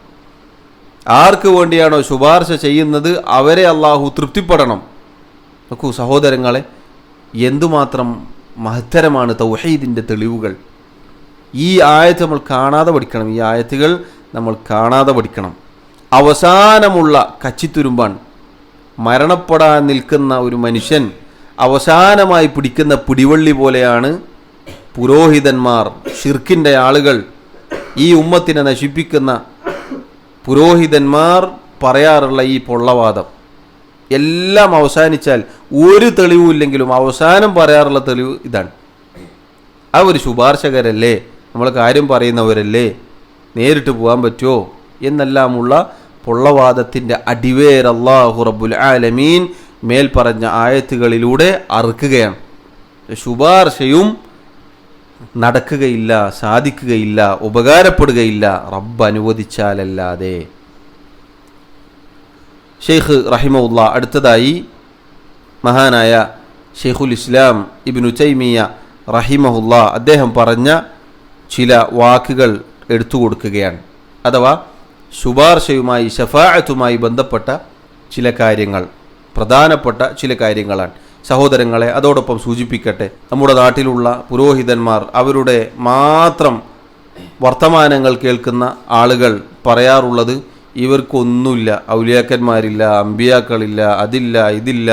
ആർക്ക് വേണ്ടിയാണോ ശുപാർശ ചെയ്യുന്നത് അവരെ അള്ളാഹു തൃപ്തിപ്പെടണം. നോക്കൂ സഹോദരങ്ങളെ, എന്തുമാത്രം മഹത്തരമാണ് തൗഹീദിൻ്റെ തെളിവുകൾ. ഈ ആയത്ത് നമ്മൾ കാണാതെ പഠിക്കണം, ഈ ആയത്തുകൾ നമ്മൾ കാണാതെ പഠിക്കണം. അവസാനമുള്ള കച്ചിത്തുരുമ്പാണ്. മരണപ്പെടാൻ നിൽക്കുന്ന ഒരു മനുഷ്യൻ അവസാനമായി പിടിക്കുന്ന പിടിവള്ളി പോലെയാണ് പുരോഹിതന്മാർ, ഷിർക്കിൻ്റെ ആളുകൾ, ഈ ഉമ്മത്തിനെ നശിപ്പിക്കുന്ന പുരോഹിതന്മാർ പറയാറുള്ള ഈ പൊള്ളവാദം. എല്ലാം അവസാനിച്ചാൽ ഒരു തെളിവുമില്ലെങ്കിലും അവസാനം പറയാറുള്ള തെളിവ് ഇതാണ്. അവർ ശുപാർശകരല്ലേ, നമ്മൾ കാര്യം പറയുന്നവരല്ലേ, നേരിട്ട് പോകാൻ പറ്റുമോ എന്നെല്ലാമുള്ള പൊള്ളവാദത്തിൻ്റെ അടിവേർ അല്ലാഹു റബ്ബുൽ ആലമീൻ മേൽ പറഞ്ഞ ആയത്തുകളിലൂടെ അറുക്കുകയാണ്. ശുപാർശയും നടക്കുകയില്ല, സാധിക്കുകയില്ല, ഉപകാരപ്പെടുകയില്ല റബ്ബ് അനുവദിച്ചാലല്ലാതെ. ഷെയ്ഖ് റഹിമഹുല്ലാ അടുത്തതായി മഹാനായ ഷെയ്ഖുൽ ഇസ്ലാം ഇബ്നു തൈമിയ റഹിമഹുല്ലാ അദ്ദേഹം പറഞ്ഞ ചില വാക്കുകൾ എടുത്തു കൊടുക്കുകയാണ്. അഥവാ ശുപാർശയുമായി, ശഫാഅത്തുമായി ബന്ധപ്പെട്ട ചില കാര്യങ്ങൾ, പ്രധാനപ്പെട്ട ചില കാര്യങ്ങളാണ്. സഹോദരങ്ങളെ, അതോടൊപ്പം സൂചിപ്പിക്കട്ടെ, നമ്മുടെ നാട്ടിലുള്ള പുരോഹിതന്മാർ, അവരുടെ മാത്രം വർത്തമാനങ്ങൾ കേൾക്കുന്ന ആളുകൾ പറയാറുള്ളത്, ഇവർക്കൊന്നുമില്ല, ഔലിയാക്കന്മാരില്ല, അമ്പിയാക്കളില്ല, അതില്ല, ഇതില്ല,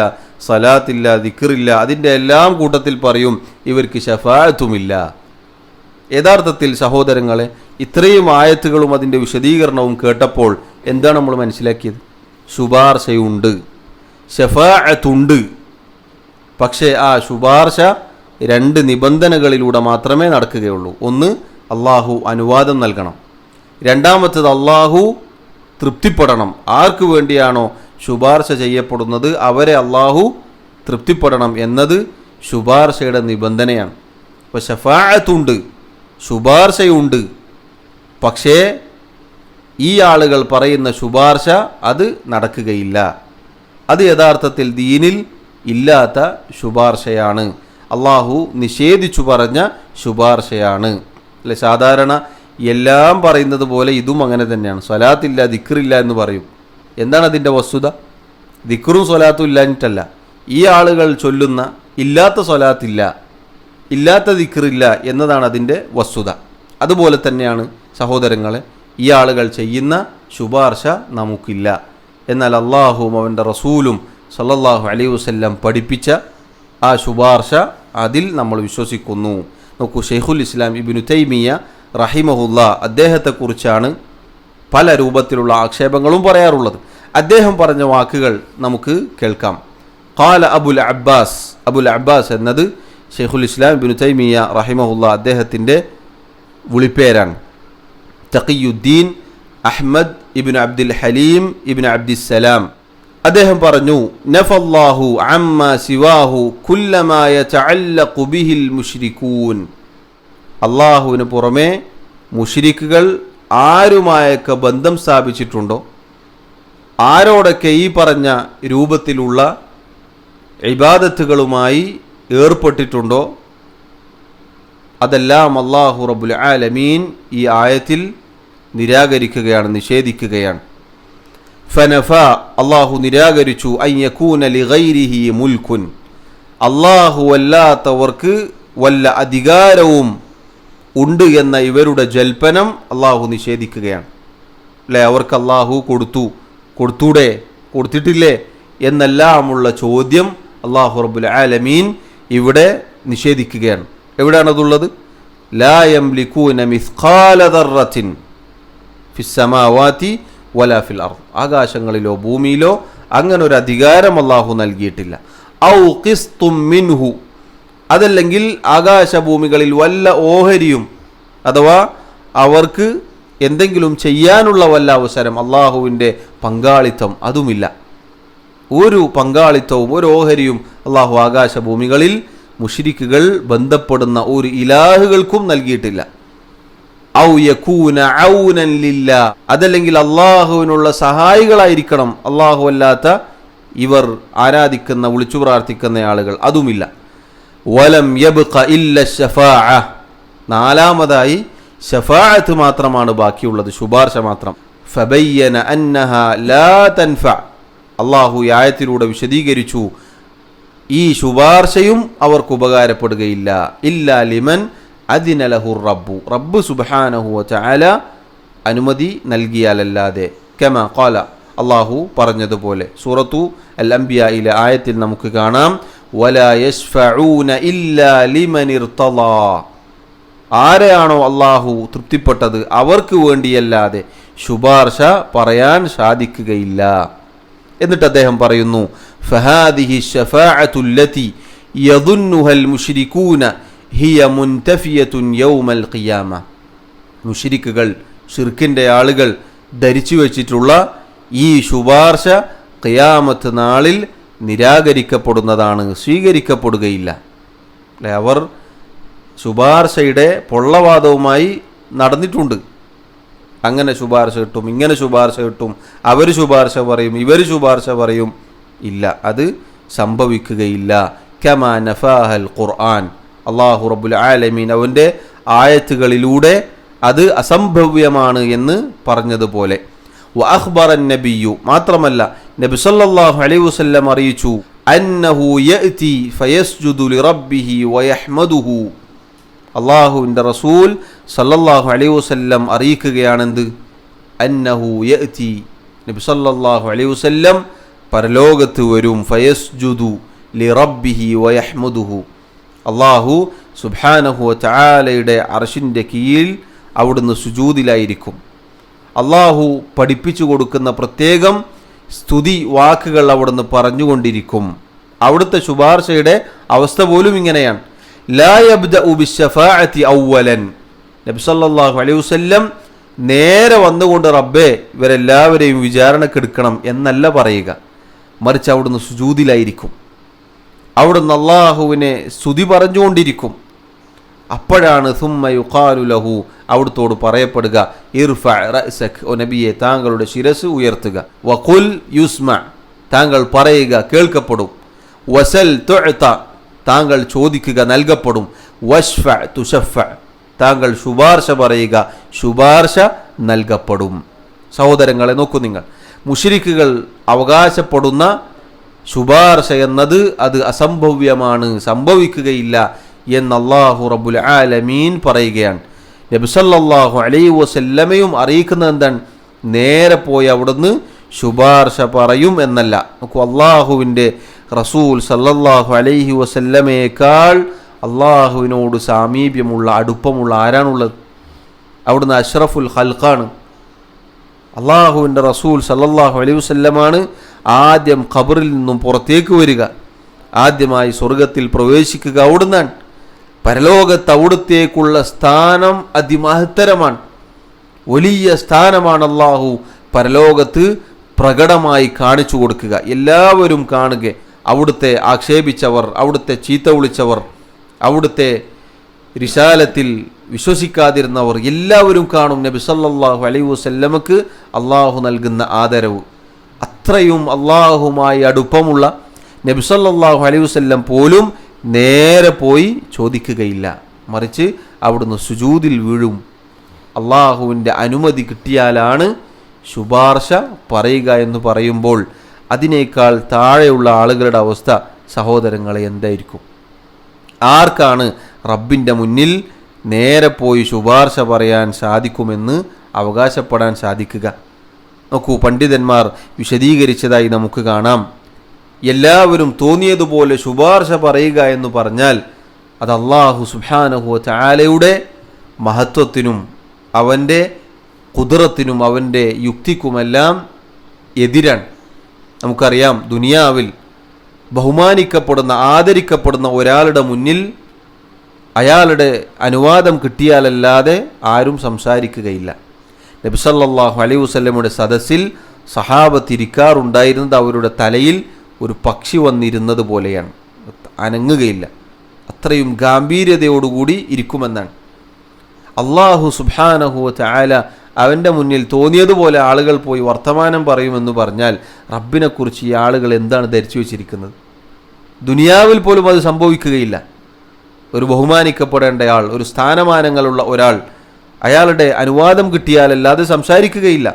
സലാത്തില്ല, ദിക്റില്ല, അതിൻ്റെ എല്ലാം കൂട്ടത്തിൽ പറയും ഇവർക്ക് ശഫാഅത്തുമില്ല. യഥാർത്ഥത്തിൽ സഹോദരങ്ങളെ, ഇത്രയും ആയത്തുകളും അതിൻ്റെ വിശദീകരണവും കേട്ടപ്പോൾ എന്താണ് നമ്മൾ മനസ്സിലാക്കിയത്? ശുപാർശയുണ്ട്, ശഫാഅത്തുണ്ട്. പക്ഷേ ആ ശുപാർശ രണ്ട് നിബന്ധനകളിലൂടെ മാത്രമേ നടക്കുകയുള്ളൂ. ഒന്ന്, അള്ളാഹു അനുവാദം നൽകണം. രണ്ടാമത്തേത്, അള്ളാഹു തൃപ്തിപ്പെടണം. ആർക്ക് വേണ്ടിയാണോ ശുപാർശ ചെയ്യപ്പെടുന്നത് അവരെ അള്ളാഹു തൃപ്തിപ്പെടണം എന്നത് ശുപാർശയുടെ നിബന്ധനയാണ്. അപ്പോൾ ശഫാഅത്തുണ്ട്, ശുപാർശയുണ്ട്. പക്ഷേ ഈ ആളുകൾ പറയുന്ന ശുപാർശ അത് നടക്കുകയില്ല. അത് യഥാർത്ഥത്തിൽ ദീനിൽ ഇല്ലാത്ത ശുപാർശയാണ്, അള്ളാഹു നിഷേധിച്ചു പറഞ്ഞ ശുപാർശയാണ്. അല്ലെ, സാധാരണ എല്ലാം പറയുന്നത് പോലെ ഇതും അങ്ങനെ തന്നെയാണ്. സ്വലാത്തില്ല, ദിക്റില്ല എന്ന് പറയും. എന്താണ് അതിൻ്റെ വസ്തുത? ദിക്റും സ്വലാത്തും ഇല്ലാഞ്ഞിട്ടല്ല, ഈ ആളുകൾ ചൊല്ലുന്ന ഇല്ലാത്ത സ്വലാത്തില്ല, ഇല്ലാത്ത ദിക്റില്ല എന്നതാണ് അതിൻ്റെ വസ്തുത. അതുപോലെ തന്നെയാണ് സഹോദരങ്ങളെ, ഈ ആളുകൾ ചെയ്യുന്ന ശുപാർശ നമുക്കില്ല. എന്നാൽ അള്ളാഹുവും അവൻ്റെ റസൂലും സല്ലല്ലാഹു അലൈഹി വസല്ലം പഠിപ്പിച്ച ആ ശുപാർശ, അതിൽ നമ്മൾ വിശ്വസിക്കുന്നു. നോക്കൂ, ഷെയ്ഖുൽ ഇസ്ലാം ഇബ്നു തൈമിയ റഹിമഹുല്ലാ അദ്ദേഹത്തെക്കുറിച്ചാണ് പല രൂപത്തിലുള്ള ആക്ഷേപങ്ങളും പറയാറുള്ളത്. അദ്ദേഹം പറഞ്ഞ വാക്കുകൾ നമുക്ക് കേൾക്കാം. ഖാല അബുൽ അബ്ബാസ് എന്നത് ഷെയ്ഖുൽ ഇസ്ലാം ഇബ്നു തൈമിയ്യ റഹിമഹുല്ലാ അദ്ദേഹത്തിൻ്റെ വിളിപ്പേരാണ്. തഖിയുദ്ദീൻ അഹ്മദ് ഇബ്നു അബ്ദുൽ ഹലീം ഇബ്നു അബ്ദിസ്സലാം. അദ്ദേഹം പറഞ്ഞു, നഫല്ലാഹു അമ്മാ സിവാഹു കുല്ലമാ യതഅല്ലഖു ബിഹിൽ മുശ്രികൂൻ. അള്ളാഹുവിന് പുറമെ മുശ്രിക്കുകൾ ആരുമായൊക്കെ ബന്ധം സ്ഥാപിച്ചിട്ടുണ്ടോ, ആരോടൊക്കെ ഈ പറഞ്ഞ രൂപത്തിലുള്ള ഇബാദത്തുകളുമായി ഏർപ്പെട്ടിട്ടുണ്ടോ, അതെല്ലാം അല്ലാഹു റബ്ബുൽ ആലമീൻ ഈ ആയത്തിൽ നിരാകരിക്കുകയാണ്, നിഷേധിക്കുകയാണ്. ഫനഫ അല്ലാഹു നിരാകരിച്ചു അൻ യകൂന ലിഗൈരിഹി മുൽക്കുൻ, അല്ലാഹു അല്ലാത്തവർക്ക് വല്ല അധികാരവും ഉണ്ട് എന്ന ഇവരുടെ ജൽപ്പനം അല്ലാഹു നിഷേധിക്കുകയാണ്. അല്ലേ, അവർക്ക് അല്ലാഹു കൊടുത്തൂടെ, കൊടുത്തിട്ടില്ലേ എന്നെല്ലാമുള്ള ചോദ്യം അല്ലാഹു റബ്ബുൽ ആലമീൻ ഇവിടെ നിഷേധിക്കുകയാണ്. എവിടെയാണതുള്ളത്? ലാ യംലികൂന മിസ്ഖാല ദർറത്തിൻ ഫിസ് സമാവാതി വലാ ഫിൽ അർദ്. ആകാശങ്ങളിലോ ഭൂമിയിലോ അങ്ങനെ ഒരു അധികാരം അല്ലാഹു നൽകിയിട്ടില്ല. ഔ ഖിസ്തും മിൻഹു, അതല്ലെങ്കിൽ ആകാശഭൂമികളിൽ വല്ല ഓഹരിയും അഥവാ അവർക്ക് എന്തെങ്കിലും ചെയ്യാനുള്ള വല്ല അവസരം, അള്ളാഹുവിൻ്റെ പങ്കാളിത്തം അതുമില്ല. ഒരു പങ്കാളിത്തവും ഒരു ഓഹരിയും അള്ളാഹു ആകാശഭൂമികളിൽ മുശ്രിക്കുകൾ ബന്ധപ്പെടുന്ന ഒരു ഇലാഹുകൾക്കും നൽകിയിട്ടില്ല. ഔ യകൂന ഔനൻ ലില്ലാ, അതല്ലെങ്കിൽ അള്ളാഹുവിനുള്ള സഹായികളായിരിക്കണം അള്ളാഹു അല്ലാത്ത ഇവർ ആരാധിക്കുന്ന വിളിച്ചു പ്രാർത്ഥിക്കുന്ന ആളുകൾ, അതുമില്ല. വലം യബ്ഖ ഇല്ല ശഫാഅ, നാലാമതായി ശഫാഅത്ത് മാത്രമാണ് ബാക്കിയുള്ളത്, ശുപാർശ മാത്രം. ഫബയ്യന അന്നഹാ ലാ തൻഫ, അള്ളാഹു ഈ ആയത്തിലൂടെ വിശദീകരിച്ചു ഈ ശുപാർശയും അവർക്ക് ഉപകാരപ്പെടുകയില്ല. ഇല്ലാ ലിമൻ അദിന ലഹുർ റബ്ബു, റബ്ബ് സുബ്ഹാനഹു വതആല അനുമതി നൽകിയാലല്ലാതെ. കമാ ഖാല, അള്ളാഹു പറഞ്ഞതുപോലെ സൂറത്തു അൽ അംബിയായിലെ ആയത്തിൽ നമുക്ക് കാണാം, വലാ യശ്ഫഊന ഇല്ലാ ലിമൻ ഇർതളാ, ആരെയാണോ അള്ളാഹു തൃപ്തിപ്പെട്ടത് അവർക്ക് വേണ്ടിയല്ലാതെ ശുപാർശ പറയാൻ സാധിക്കുകയില്ല. എന്നിട്ട് അദ്ദേഹം പറയുന്നു, ഫഹാദിഹി ശഫാഅത്തുല്ലതി യദുന്നുഹൽ മുശ്രികൂന ഹിയ മുൻതഫിയത്തുൻ യൗമൽ ഖിയാമ. മുശ്രിക്കുകൾ, ശിർക്കിൻ്റെ ആളുകൾ ധരിച്ചു വച്ചിട്ടുള്ള ഈ ശുപാർശ ഖിയാമത്ത് നാളിൽ നിരാകരിക്കപ്പെടുന്നതാണ്, സ്വീകരിക്കപ്പെടുകയില്ല. അല്ലെ, അവർ ശുപാർശയുടെ പൊള്ളവാദവുമായി നടന്നിട്ടുണ്ട്. അങ്ങനെ ശുപാർശ കിട്ടും, ഇങ്ങനെ ശുപാർശ കിട്ടും, അവർ ശുപാർശ പറയും, ഇവർ ശുപാർശ പറയും. ഇല്ല, അത് സംഭവിക്കുകയില്ല. കമാ നഫാഹൽ ഖുർആൻ, അല്ലാഹു റബ്ബുൽ ആലമീൻ അവൻ്റെ ആയത്തുകളിലൂടെ അത് അസംഭവ്യമാണ് എന്ന് പറഞ്ഞതുപോലെ. വഅഖ്ബറൻ നബിയ്യു, മാത്രമല്ല നബി സല്ലല്ലാഹു അലൈഹി വസല്ലം അറിയിച്ചു, അന്നഹു യഅതി ഫയസ്ജുദു ലിറബ്ബിഹി വയഹ്മദുഹു. അല്ലാഹുവിൻ്റെ റസൂൽ സല്ലല്ലാഹു അലൈഹി വസല്ലം അറിയിക്കുകയാണെന്ത്? അന്നഹു യഅതി, നബി സല്ലല്ലാഹു അലൈഹി വസല്ലം പരലോകത്ത് വരും, ഫയസ്ജുദു ലിറബ്ബിഹി വയഹ്മദുഹു, അല്ലാഹു സുബ്ഹാനഹു വതആലയുടെ അർശിൻ്റെ കീഴിൽ അവിടുന്ന് സുജൂദിലായിരിക്കും. അല്ലാഹു പഠിപ്പിച്ചു കൊടുക്കുന്ന പ്രത്യേകം സ്തുതി വാക്കുകൾ അവിടുന്ന് പറഞ്ഞുകൊണ്ടിരിക്കും. അവിടുത്തെ ശുപാർശയുടെ അവസ്ഥ പോലും ഇങ്ങനെയാണ്. ലാ യബ്ദഉ ബിശ്ശഫാഅത്തി അവ്വലൻ, നബി സല്ലല്ലാഹു അലൈഹി വസല്ലം നേരെ വന്നുകൊണ്ട് റബ്ബേ ഇവരെല്ലാവരെയും വിചാരണക്കെടുക്കണം എന്നല്ല പറയുക, മറിച്ച് അവിടുന്ന് സുജൂദിലായിരിക്കും. അവിടുന്ന് അള്ളാഹുവിനെ സ്തുതി പറഞ്ഞുകൊണ്ടിരിക്കും. അപ്പോഴാണ് സുമ്മ യുഖാലു ലഹു, അവിടുത്തോട് പറയപ്പെടുക, ഇർഫഅ റഅസക്, ഓ നബിയെ താങ്കളുടെ ശിരസ് ഉയർത്തുക, വഖുൽ യുസ്മ, താങ്കൾ പറയുക കേൾക്കപ്പെടും, വസൽ തുഅത, താങ്കൾ ചോദിക്കുക നൽകപ്പെടും, വശ്ഫഅ തുശഫഅ, താങ്കൾ ശുപാർശ പറയുക ശുപാർശ നൽകപ്പെടും. സഹോദരങ്ങളെ നോക്കൂ നിങ്ങൾ, മുശ്രിക്കുകൾ അവകാശപ്പെടുന്ന ശുപാർശ എന്നത് അത് അസംഭവ്യമാണ്, സംഭവിക്കുകയില്ല എന്ന് അല്ലാഹു റബ്ബുൽ ആലമീൻ പറയുകയാണ്. നബി സല്ലല്ലാഹു അലൈഹി വസല്ലമയും അറിയിക്കുന്നത് എന്താണ്? നേരെ പോയി അവിടുന്ന് ശുപാർശ പറയും എന്നല്ല. നോക്കൂ, അള്ളാഹുവിൻ്റെ റസൂൽ സല്ലല്ലാഹു അലൈഹി വസല്ലമയേക്കാൾ അള്ളാഹുവിനോട് സാമീപ്യമുള്ള അടുപ്പമുള്ള ആരാണുള്ളത്? അവിടുന്ന് അഷ്റഫുൽ ഖൽഖാണ്. അള്ളാഹുവിൻ്റെ റസൂൽ സല്ലല്ലാഹു അലൈഹി വസല്ലമാണ് ആദ്യം ഖബറിൽ നിന്നും പുറത്തേക്ക് വരിക, ആദ്യമായി സ്വർഗത്തിൽ പ്രവേശിക്കുക അവിടുന്നാണ്. പരലോകത്ത് അവിടുത്തേക്കുള്ള സ്ഥാനം അതിമഹത്തരമാണ്. വലിയ സ്ഥാനമാണ് അള്ളാഹു പരലോകത്ത് പ്രകടമായി കാണിച്ചു കൊടുക്കുക. എല്ലാവരും കാണുക. അവിടുത്തെ ആക്ഷേപിച്ചവർ, അവിടുത്തെ ചീത്ത വിളിച്ചവർ, അവിടുത്തെ റിസാലത്തിൽ വിശ്വസിക്കാതിരുന്നവർ എല്ലാവരും കാണും നബി സല്ലല്ലാഹു അലൈഹി വസല്ലമക്ക് അള്ളാഹു നൽകുന്ന ആദരവ്. അത്രയും അള്ളാഹുമായി അടുപ്പമുള്ള നബി സല്ലല്ലാഹു അലൈഹി വസല്ലം പോലും നേരെ പോയി ചോദിക്കുകയില്ല. മറിച്ച് അവിടുന്ന് സുജൂദിൽ വീഴും. അള്ളാഹുവിൻ്റെ അനുമതി കിട്ടിയാലാണ് ശുപാർശ പറയുക എന്ന് പറയുമ്പോൾ അതിനേക്കാൾ താഴെയുള്ള ആളുകളുടെ അവസ്ഥ സഹോദരങ്ങളെ എന്തായിരിക്കും? ആർക്കാണ് റബ്ബിൻ്റെ മുന്നിൽ നേരെ പോയി ശുപാർശ പറയാൻ സാധിക്കുമെന്ന് അവകാശപ്പെടാൻ സാധിക്കുക? നോക്കൂ, പണ്ഡിതന്മാർ വിശദീകരിച്ചതായി നമുക്ക് കാണാം. എല്ലാവരും തോന്നിയതുപോലെ ശുപാർശ പറയുക എന്ന് പറഞ്ഞാൽ അത് അല്ലാഹു സുബ്ഹാനഹു വ തആലയുടെ മഹത്വത്തിനും അവൻ്റെ ഖുദ്റത്തിനും അവൻ്റെ യുക്തിക്കുമെല്ലാം എതിരാണ്. നമുക്കറിയാം, ദുനിയാവിൽ ബഹുമാനിക്കപ്പെടുന്ന ആദരിക്കപ്പെടുന്ന ഒരാളുടെ മുന്നിൽ അയാളുടെ അനുവാദം കിട്ടിയാലല്ലാതെ ആരും സംസാരിക്കുകയില്ല. നബി സല്ലല്ലാഹു അലൈഹി വസല്ലമയുടെ സദസ്സിൽ സഹാബത്ത് ഇരിക്കാറുണ്ടായിരുന്നത് അവരുടെ തലയിൽ ഒരു പക്ഷി വന്നിരുന്നത് പോലെയാണ്. അനങ്ങുകയില്ല. അത്രയും ഗാംഭീര്യതയോടുകൂടി ഇരിക്കുമെന്നാണ്. അല്ലാഹു സുബ്ഹാനഹു വ തആല അവൻ്റെ മുന്നിൽ തോന്നിയതുപോലെ ആളുകൾ പോയി വർത്തമാനം പറയുമെന്ന് പറഞ്ഞാൽ റബ്ബിനെക്കുറിച്ച് ഈ ആളുകൾ എന്താണ് ധരിച്ചു വച്ചിരിക്കുന്നത്? ദുനിയാവിൽ പോലും അത് സംഭവിക്കുകയില്ല. ഒരു ബഹുമാനിക്കപ്പെടേണ്ടയാൾ, ഒരു സ്ഥാനമാനങ്ങളുള്ള ഒരാൾ അയാളുടെ അനുവാദം കിട്ടിയാലല്ലാതെ സംസാരിക്കുകയില്ല.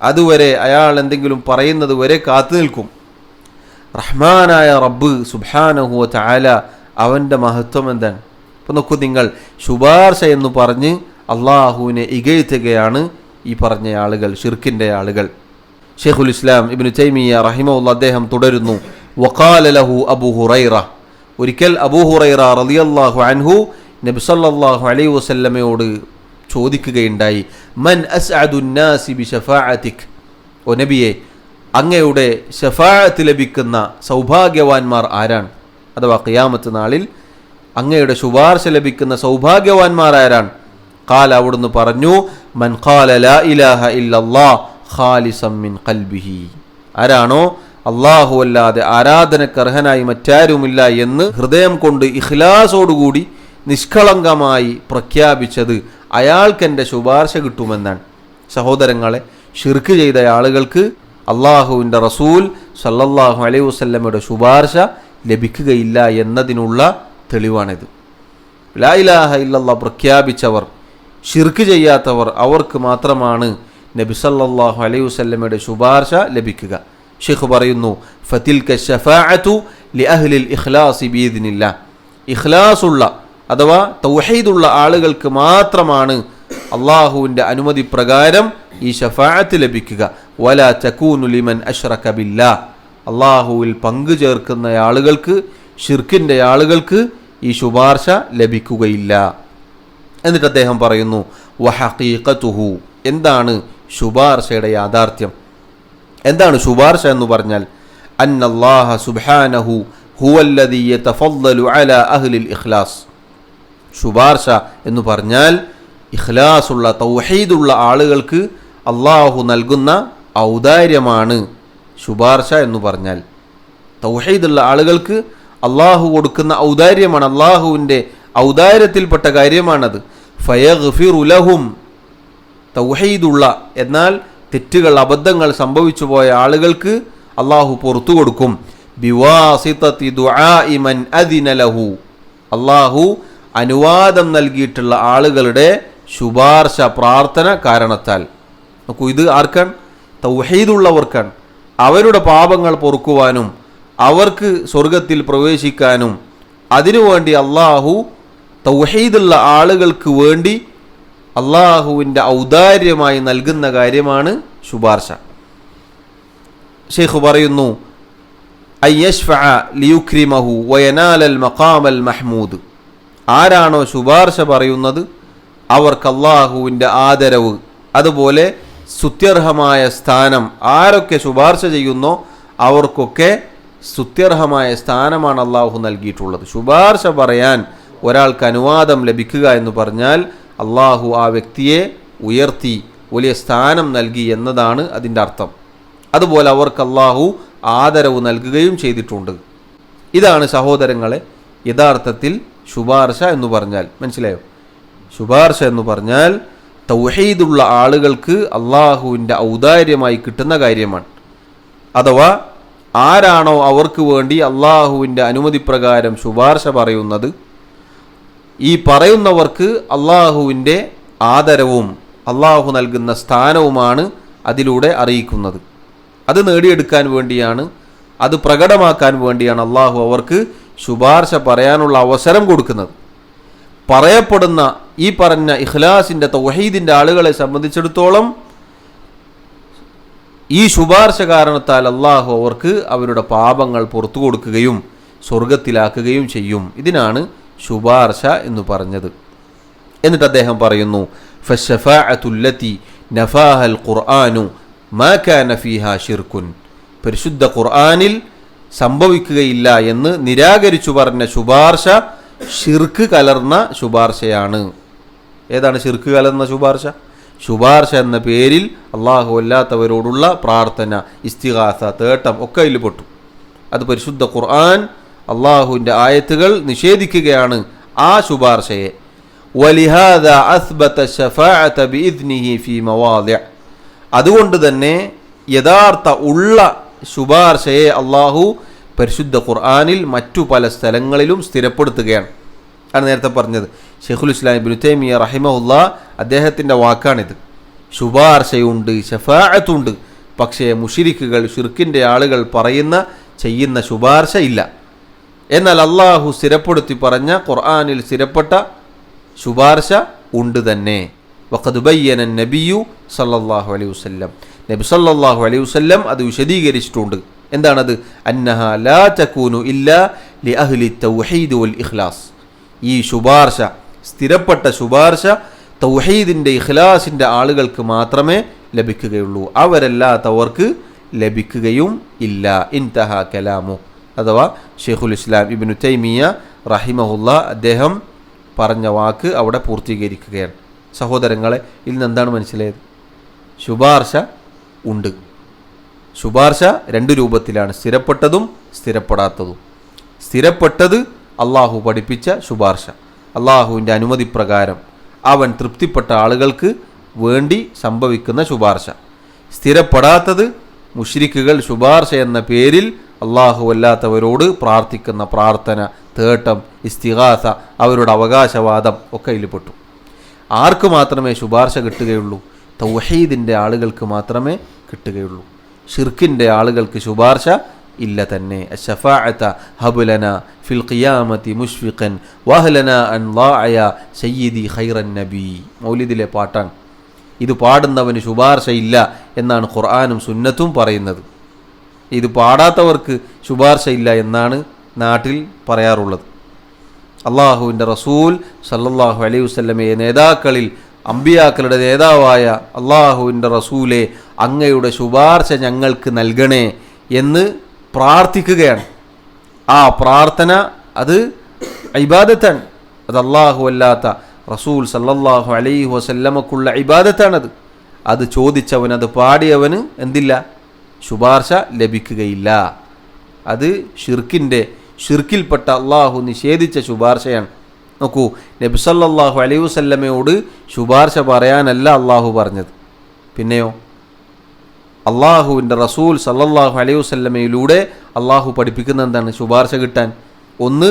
അതുവരെ അയാൾ എന്തെങ്കിലും പറയുന്നത് വരെ കാത്തു നിൽക്കും. റഹ്മാനായ റബ്ബ് സുബ്ഹാനഹു വ തആല അവൻ്റെ മഹത്വം എന്താണ്? അപ്പോൾ നോക്കൂ നിങ്ങൾ, ശുപാർശ എന്ന് പറഞ്ഞ് അള്ളാഹുവിനെ ഇകഴ്ത്തുകയാണ് ഈ പറഞ്ഞ ആളുകൾ, ശിർക്കിൻ്റെ ആളുകൾ. ഷെയ്ഖുൽ ഇസ്ലാം ഇബ്നു തൈമിയ്യ റഹിമഹുല്ലാഹ് അദ്ദേഹം തുടരുന്നു, വഖാല ലഹു അബൂ ഹുറൈറ, ഒരിക്കൽ അബൂ ഹുറൈറ റളിയല്ലാഹു അൻഹു നബി സല്ലല്ലാഹു അലൈഹി വസല്ലമയോട് ചോദിക്കുകയുണ്ടായി, മൻ അസ്അദുൻ നാസി ബിശഫാഅതിക്, ഓ നബിയെ, അങ്ങയുടെ ശഫാഅത്ത് ലഭിക്കുന്ന സൗഭാഗ്യവാന്മാർ ആരാണ്? അഥവാ ഖിയാമത്ത് നാളിൽ അങ്ങയുടെ ശുപാർശ ലഭിക്കുന്ന സൗഭാഗ്യവാന്മാർ ആരാണ്? ഖാല, അവിടുന്ന് പറഞ്ഞു, മൻ ഖാല ലാ ഇലാഹ ഇല്ലല്ലാഹ് ഖാലിസൻ മിൻ ഖൽബിഹി, ആരാണോ അല്ലാഹു അല്ലാതെ ആരാധനക്കർഹനായി മറ്റാരുമില്ല എന്ന് ഹൃദയം കൊണ്ട് ഇഖ്ലാസോടുകൂടി നിഷ്കളങ്കമായി പ്രഖ്യാപിച്ചത്, അയാൾക്കെൻ്റെ ശുപാർശ കിട്ടുമെന്നാണ്. സഹോദരങ്ങളെ, ഷിർക്ക് ചെയ്ത ആളുകൾക്ക് അള്ളാഹുവിൻ്റെ റസൂൽ സല്ലല്ലാഹു അലൈഹി വസല്ലമയുടെ ശുപാർശ ലഭിക്കുകയില്ല എന്നതിനുള്ള തെളിവാണിത്. ലാ ഇലാഹ ഇല്ലല്ലാഹ് പ്രഖ്യാപിച്ചവർ, ഷിർക്ക് ചെയ്യാത്തവർ, അവർക്ക് മാത്രമാണ് നബി സല്ലല്ലാഹു അലൈഹി വസല്ലമയുടെ ശുപാർശ ലഭിക്കുക. ഷെയ്ഖ് പറയുന്നു, ഫതിൽക ശഫാഅതു ലിഅഹ്ലിൽ ഇഖ്ലാസി ബിഇദ്നില്ലാഹ്, ഇഖ്ലാസുള്ള അഥവാ തൗഹീദുള്ള ആളുകൾക്ക് മാത്രമാണ് അള്ളാഹുവിൻ്റെ അനുമതി പ്രകാരം ഈ ശഫാഅത്ത് ലഭിക്കുക. വലാ തകൂനു ലിമൻ അശ്റക ബില്ലാഹ്, അള്ളാഹുവിൽ പങ്കു ചേർക്കുന്ന ആളുകൾക്ക്, ഷിർക്കിൻ്റെ ആളുകൾക്ക് ഈ ശുപാർശ ലഭിക്കുകയില്ല. എന്നിട്ട് അദ്ദേഹം പറയുന്നു, വഹഖീഖതുഹു, എന്താണ് ശുപാർശയുടെ യാഥാർത്ഥ്യം? എന്താണ് ശുപാർശ എന്ന് പറഞ്ഞാൽ? അന്നല്ലാഹ സുബ്ഹാനഹു ഹുവല്ലദീ യതഫദ്ദലു അലാ അഹ്ലിൽ ഇഖ്ലാസ്, ശുപാർശ എന്ന് പറഞ്ഞാൽ ഇഖ്ലാസുള്ള തൗഹീദുള്ള ആളുകൾക്ക് അള്ളാഹു നൽകുന്ന ഔദാര്യമാണ് ശുപാർശ എന്ന് പറഞ്ഞാൽ. തൗഹീദുള്ള ആളുകൾക്ക് അള്ളാഹു കൊടുക്കുന്ന ഔദാര്യമാണ്, അള്ളാഹുവിൻ്റെ ഔദാര്യത്തിൽപ്പെട്ട കാര്യമാണത്. ഫയഗ്ഫിറു ലഹും, തൗഹീദുള്ള എന്നാൽ തെറ്റുകൾ അബദ്ധങ്ങൾ സംഭവിച്ചു പോയ ആളുകൾക്ക് അള്ളാഹു പുറത്തു കൊടുക്കും. ബിവാസിതതി ദുആഇ മൻ അദിന ലഹു, അള്ളാഹു അനുവാദം നൽകിയിട്ടുള്ള ആളുകളുടെ ശുപാർശ പ്രാർത്ഥന കാരണത്താൽ. നോക്കൂ, ഇത് ആർക്കാണ്? തൗഹീദുള്ളവർക്കാണ്. അവരുടെ പാപങ്ങൾ പൊറുക്കുവാനും അവർക്ക് സ്വർഗത്തിൽ പ്രവേശിക്കാനും അതിനുവേണ്ടി അള്ളാഹു തൗഹീദുള്ള ആളുകൾക്ക് വേണ്ടി അള്ളാഹുവിൻ്റെ ഔദാര്യമായി നൽകുന്ന കാര്യമാണ് ശുപാർശ. ഷെയ്ഖ് പറയുന്നു, അയ്യശ്ഫഅ ലിയുക്രിമഹു വയനാലൽ മഖാമൽ മഹ്മൂദ്, ആരാണോ ശുപാർശ പറയുന്നത് അവർക്ക് അള്ളാഹുവിൻ്റെ ആദരവ്, അതുപോലെ സ്തുത്യർഹമായ സ്ഥാനം. ആരൊക്കെ ശുപാർശ ചെയ്യുന്നോ അവർക്കൊക്കെ സ്തുത്യർഹമായ സ്ഥാനമാണ് അള്ളാഹു നൽകിയിട്ടുള്ളത്. ശുപാർശ പറയാൻ ഒരാൾക്ക് അനുവാദം ലഭിക്കുക എന്ന് പറഞ്ഞാൽ അള്ളാഹു ആ വ്യക്തിയെ ഉയർത്തി വലിയ സ്ഥാനം നൽകി എന്നതാണ് അതിൻ്റെ അർത്ഥം. അതുപോലെ അവർക്ക് അള്ളാഹു ആദരവ് നൽകുകയും ചെയ്തിട്ടുണ്ട്. ഇതാണ് സഹോദരങ്ങളെ യഥാർത്ഥത്തിൽ ശുപാർശ എന്ന് പറഞ്ഞാൽ. മനസ്സിലായോ? ശുപാർശ എന്ന് പറഞ്ഞാൽ തൗഹീദുള്ള ആളുകൾക്ക് അള്ളാഹുവിൻ്റെ ഔദാര്യമായി കിട്ടുന്ന കാര്യമാണ്. അഥവാ ആരാണോ അവർക്ക് വേണ്ടി അള്ളാഹുവിൻ്റെ അനുമതി പ്രകാരം ശുപാർശ പറയുന്നത്, ഈ പറയുന്നവർക്ക് അള്ളാഹുവിൻ്റെ ആദരവും അള്ളാഹു നൽകുന്ന സ്ഥാനവുമാണ് അതിലൂടെ അറിയിക്കുന്നത്. അത് നേടിയെടുക്കാൻ വേണ്ടിയാണ്, അത് പ്രകടമാക്കാൻ വേണ്ടിയാണ് അള്ളാഹു അവർക്ക് ശുപാർശ പറയാനുള്ള അവസരം കൊടുക്കുന്നത്. പറയപ്പെടുന്ന ഈ പറഞ്ഞ ഇഖ്ലാസിൻ്റെ തൗഹീദിൻ്റെ ആളുകളെ സംബന്ധിച്ചിടത്തോളം ഈ ശുപാർശ കാരണത്താൽ അള്ളാഹു അവർക്ക് അവരുടെ പാപങ്ങൾ പുറത്തു കൊടുക്കുകയും സ്വർഗത്തിലാക്കുകയും ചെയ്യും. ഇതിനാണ് ശുപാർശ എന്ന് പറഞ്ഞത്. എന്നിട്ട് അദ്ദേഹം പറയുന്നു, ഫശ്ശഫാഅത്തുല്ലതി നഫാഹൽ ഖുർആനു മാ കാന ഫീഹാ ശിർക്കുൻ. പരിശുദ്ധ ഖുർആനിൽ സംഭവിക്കുകയില്ല എന്ന് നിരാകരിച്ചു പറഞ്ഞ ശുപാർശ ശിർക്ക് കലർന്ന ശുപാർശയാണ്. ഏതാണ് ശിർക്ക് കലർന്ന ശുപാർശ? ശുപാർശ എന്ന പേരിൽ അള്ളാഹു അല്ലാത്തവരോടുള്ള പ്രാർത്ഥന, ഇസ്തിഗാസ, തേട്ടം ഒക്കെ അതിൽ പെട്ടു. അത് പരിശുദ്ധ ഖുർആൻ അള്ളാഹുവിൻ്റെ ആയത്തുകൾ നിഷേധിക്കുകയാണ് ആ ശുപാർശയെ. വലിഹാദാ അസ്ബത ശഫാഅത ബിഇദ്നിഹി ഫീ മവാദിഅ. അതുകൊണ്ട് തന്നെ യഥാർത്ഥ ഉള്ള ശുപാർശയെ അള്ളാഹു പരിശുദ്ധ ഖുർആനിൽ മറ്റു പല സ്ഥലങ്ങളിലും സ്ഥിരപ്പെടുത്തുകയാണ്. ആണ് നേരത്തെ പറഞ്ഞത്. ഷെയ്ഖുൽ ഇസ്ലാം ഇബ്നു തൈമിയ്യ റഹിമഹുല്ലാ അദ്ദേഹത്തിൻ്റെ വാക്കാണിത്. ശുപാർശയുണ്ട്, ശഫാഅത്തുണ്ട്, പക്ഷേ മുശ്രിക്കുകൾ, ശിർക്കിൻ്റെ ആളുകൾ ചെയ്യുന്ന ശുപാർശ ഇല്ല. എന്നാൽ അള്ളാഹു സ്ഥിരപ്പെടുത്തി പറഞ്ഞ ഖുർആനിൽ സ്ഥിരപ്പെട്ട ശുപാർശ ഉണ്ട് തന്നെ. വഖദ് ബയ്യന നബിയു സല്ലല്ലാഹു അലൈഹി വസല്ലം, നബി സല്ലല്ലാഹു അലൈഹി വസല്ലം അത് വിശദീകരിച്ചിട്ടുണ്ട്. എന്താണത്? അന്നഹാ ലാ തകൂനു ഇല്ലാ ലി അഹ്ലി തൗഹീദ് വൽ ഇഖ്ലാസ്. ഈ ശുപാർശ, സ്ഥിരപ്പെട്ട ശുപാർശ തൗഹീദിൻ്റെ ഇഖ്ലാസിൻ്റെ ആളുകൾക്ക് മാത്രമേ ലഭിക്കുകയുള്ളൂ, അവരല്ലാത്തവർക്ക് ലഭിക്കുകയും ഇല്ല. ഇൻതഹ കലാമു. അഥവാ ഷെയ്ഖുൽ ഇസ്ലാം ഇബ്നു തൈമിയ്യ റഹിമഹുല്ല അദ്ദേഹം പറഞ്ഞ വാക്ക് അവിടെ പൂർത്തീകരിക്കുകയാണ്. സഹോദരങ്ങളെ, ഇതിൽ നിന്ന് എന്താണ് മനസ്സിലായത്? ശുപാർശ ഉണ്ട്. ശുപാർശ രണ്ട് രൂപത്തിലാണ്, സ്ഥിരപ്പെട്ടതും സ്ഥിരപ്പെടാത്തതും. സ്ഥിരപ്പെട്ടത് അള്ളാഹു പഠിപ്പിച്ച ശുപാർശ, അള്ളാഹുവിൻ്റെ അനുമതി പ്രകാരം അവൻ തൃപ്തിപ്പെട്ട ആളുകൾക്ക് വേണ്ടി സംഭവിക്കുന്ന ശുപാർശ. സ്ഥിരപ്പെടാത്തത് മുശ്രിക്കുകൾ ശുപാർശ എന്ന പേരിൽ അള്ളാഹു അല്ലാത്തവരോട് പ്രാർത്ഥിക്കുന്ന പ്രാർത്ഥന, തേട്ടം, ഇസ്തിഗാസ, അവരുടെ അവകാശവാദം ഒക്കെ ഇതിൽപ്പെട്ടു. ആർക്ക് മാത്രമേ ശുപാർശ കിട്ടുകയുള്ളൂ? തൗഹീദിൻ്റെ ആളുകൾക്ക് മാത്രമേ കിട്ടുകയുള്ളൂ. ഷിർക്കിൻ്റെ ആളുകൾക്ക് ശുപാർശ ഇല്ല തന്നെ. അശ്ശഫാഅത ഹബ്ലന ഫിൽ ഖിയാമത്തി മുഷ്ഫിഖൻ വഹ്ലന അൻ ളാഅയ സയ്യിദി ഖൈറൻ നബി. മൗലിദിലെ പാട്ടാണ്. ഇത് പാടുന്നവന് ശുപാർശ ഇല്ല എന്നാണ് ഖുർആനും സുന്നത്തും പറയുന്നത്. ഇത് പാടാത്തവർക്ക് ശുപാർശ ഇല്ല എന്നാണ് നാട്ടിൽ പറയാറുള്ളത്. അള്ളാഹുവിൻ്റെ റസൂൽ സല്ലല്ലാഹു അലൈഹി വസല്ലമയെ നേതാക്കളിൽ അമ്പിയാക്കളുടെ നേതാവായ അള്ളാഹുവിൻ്റെ റസൂലെ, അങ്ങയുടെ ശുപാർശ ഞങ്ങൾക്ക് നൽകണേ എന്ന് പ്രാർത്ഥിക്കുകയാണ്. ആ പ്രാർത്ഥന അത് ഇബാദത്താണ്. അത് അള്ളാഹു അല്ലാത്ത റസൂൽ സല്ലല്ലാഹു അലൈഹി വസല്ലമക്കുള്ള ഇബാദത്താണത്. അത് ചോദിച്ചവൻ, അത് പാടിയവന് എന്തില്ല? ശുപാർശ ലഭിക്കുകയില്ല. അത് ഷിർക്കിൽപ്പെട്ട അള്ളാഹു നിഷേധിച്ച ശുപാർശയാണ്. നോക്കൂ, നബി സല്ലല്ലാഹു അലൈഹി വസല്ലമയോട് ശുപാർശ പറയാനല്ല അള്ളാഹു പറഞ്ഞത്. പിന്നെയോ അള്ളാഹുവിൻ്റെ റസൂൽ സല്ലല്ലാഹു അലൈഹി വസല്ലമയിലൂടെ അള്ളാഹു പഠിപ്പിക്കുന്ന എന്താണ്? ശുപാർശ കിട്ടാൻ ഒന്ന്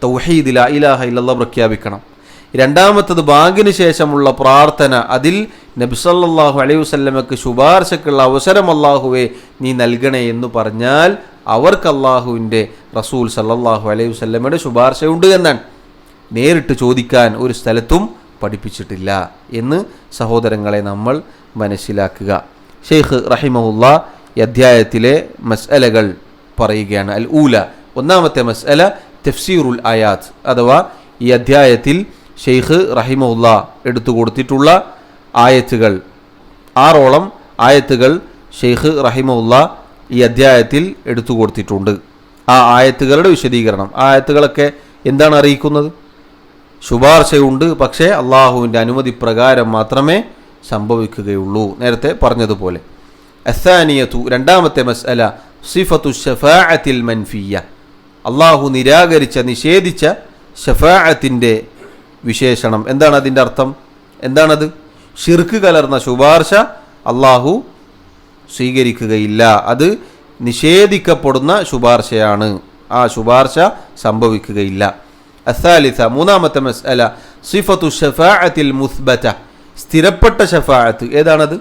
തൗഹീദ് ലാ ഇലാഹ ഇല്ലല്ലാഹ് പ്രഖ്യാപിക്കണം. രണ്ടാമത്തത് ബാങ്കിന് ശേഷമുള്ള പ്രാർത്ഥന, അതിൽ നബി സല്ലല്ലാഹു അലൈഹി വസല്ലമക്ക് ശുപാർശക്കുള്ള അവസരം അള്ളാഹുവെ നീ നൽകണേ എന്ന് പറഞ്ഞാൽ അവർക്ക് അള്ളാഹുവിൻ്റെ റസൂൽ സല്ലല്ലാഹു അലൈഹി വസല്ലമയുടെ ശുപാർശയുണ്ട് എന്നാണ്. നേരിട്ട് ചോദിക്കാൻ ഒരു സ്ഥലത്തും പഠിപ്പിച്ചിട്ടില്ല എന്ന് സഹോദരങ്ങളെ നമ്മൾ മനസ്സിലാക്കുക. ഷെയ്ഖ് റഹിമഹുല്ലാ ഈ അധ്യായത്തിലെ മസ്അലകൾ പറയുകയാണ്. അൽ ഊല, ഒന്നാമത്തെ മസ്അല തഫ്സീറുൽ ആയാത്ത്, അഥവാ ഈ അധ്യായത്തിൽ ഷെയ്ഖ് റഹിമഹുല്ലാ എടുത്തു കൊടുത്തിട്ടുള്ള ആയത്തുകൾ, 6ഓളം ആയത്തുകൾ ഷെയ്ഖ് റഹിമഹുല്ലാ ഈ അധ്യായത്തിൽ എടുത്തു കൊടുത്തിട്ടുണ്ട്. ആ ആയത്തുകളുടെ വിശദീകരണം. ആ ആയത്തുകളൊക്കെ എന്താണ് അറിയിക്കുന്നത്? ശുപാർശയുണ്ട്, പക്ഷേ അള്ളാഹുവിൻ്റെ അനുമതി പ്രകാരം മാത്രമേ സംഭവിക്കുകയുള്ളൂ. നേരത്തെ പറഞ്ഞതുപോലെ. അസ്സാനിയതു രണ്ടാമത്തെ മസ്അല സിഫത്തു ശഫാഅത്തിൽ മൻഫിയ്യ, അള്ളാഹു നിരാകരിച്ച നിഷേധിച്ച ശഫാഅത്തിൻ്റെ വിശേഷണം. എന്താണ് അതിൻ്റെ അർത്ഥം? എന്താണത്? ഷിർക്ക് കലർന്ന ശുപാർശ അള്ളാഹു സ്വീകരിക്കുകയില്ല. അത് നിഷേധിക്കപ്പെടുന്ന ശുപാർശയാണ്. ആ ശുപാർശ സംഭവിക്കുകയില്ല. അസ്സാലിസ മൂന്നാമത്തെ മസ്അല സിഫത്തു ശഫാഅത്തിൽ മുസ്ബത, സ്ഥിരപ്പെട്ട ശഫാഅത്ത്. ഏതാണത്?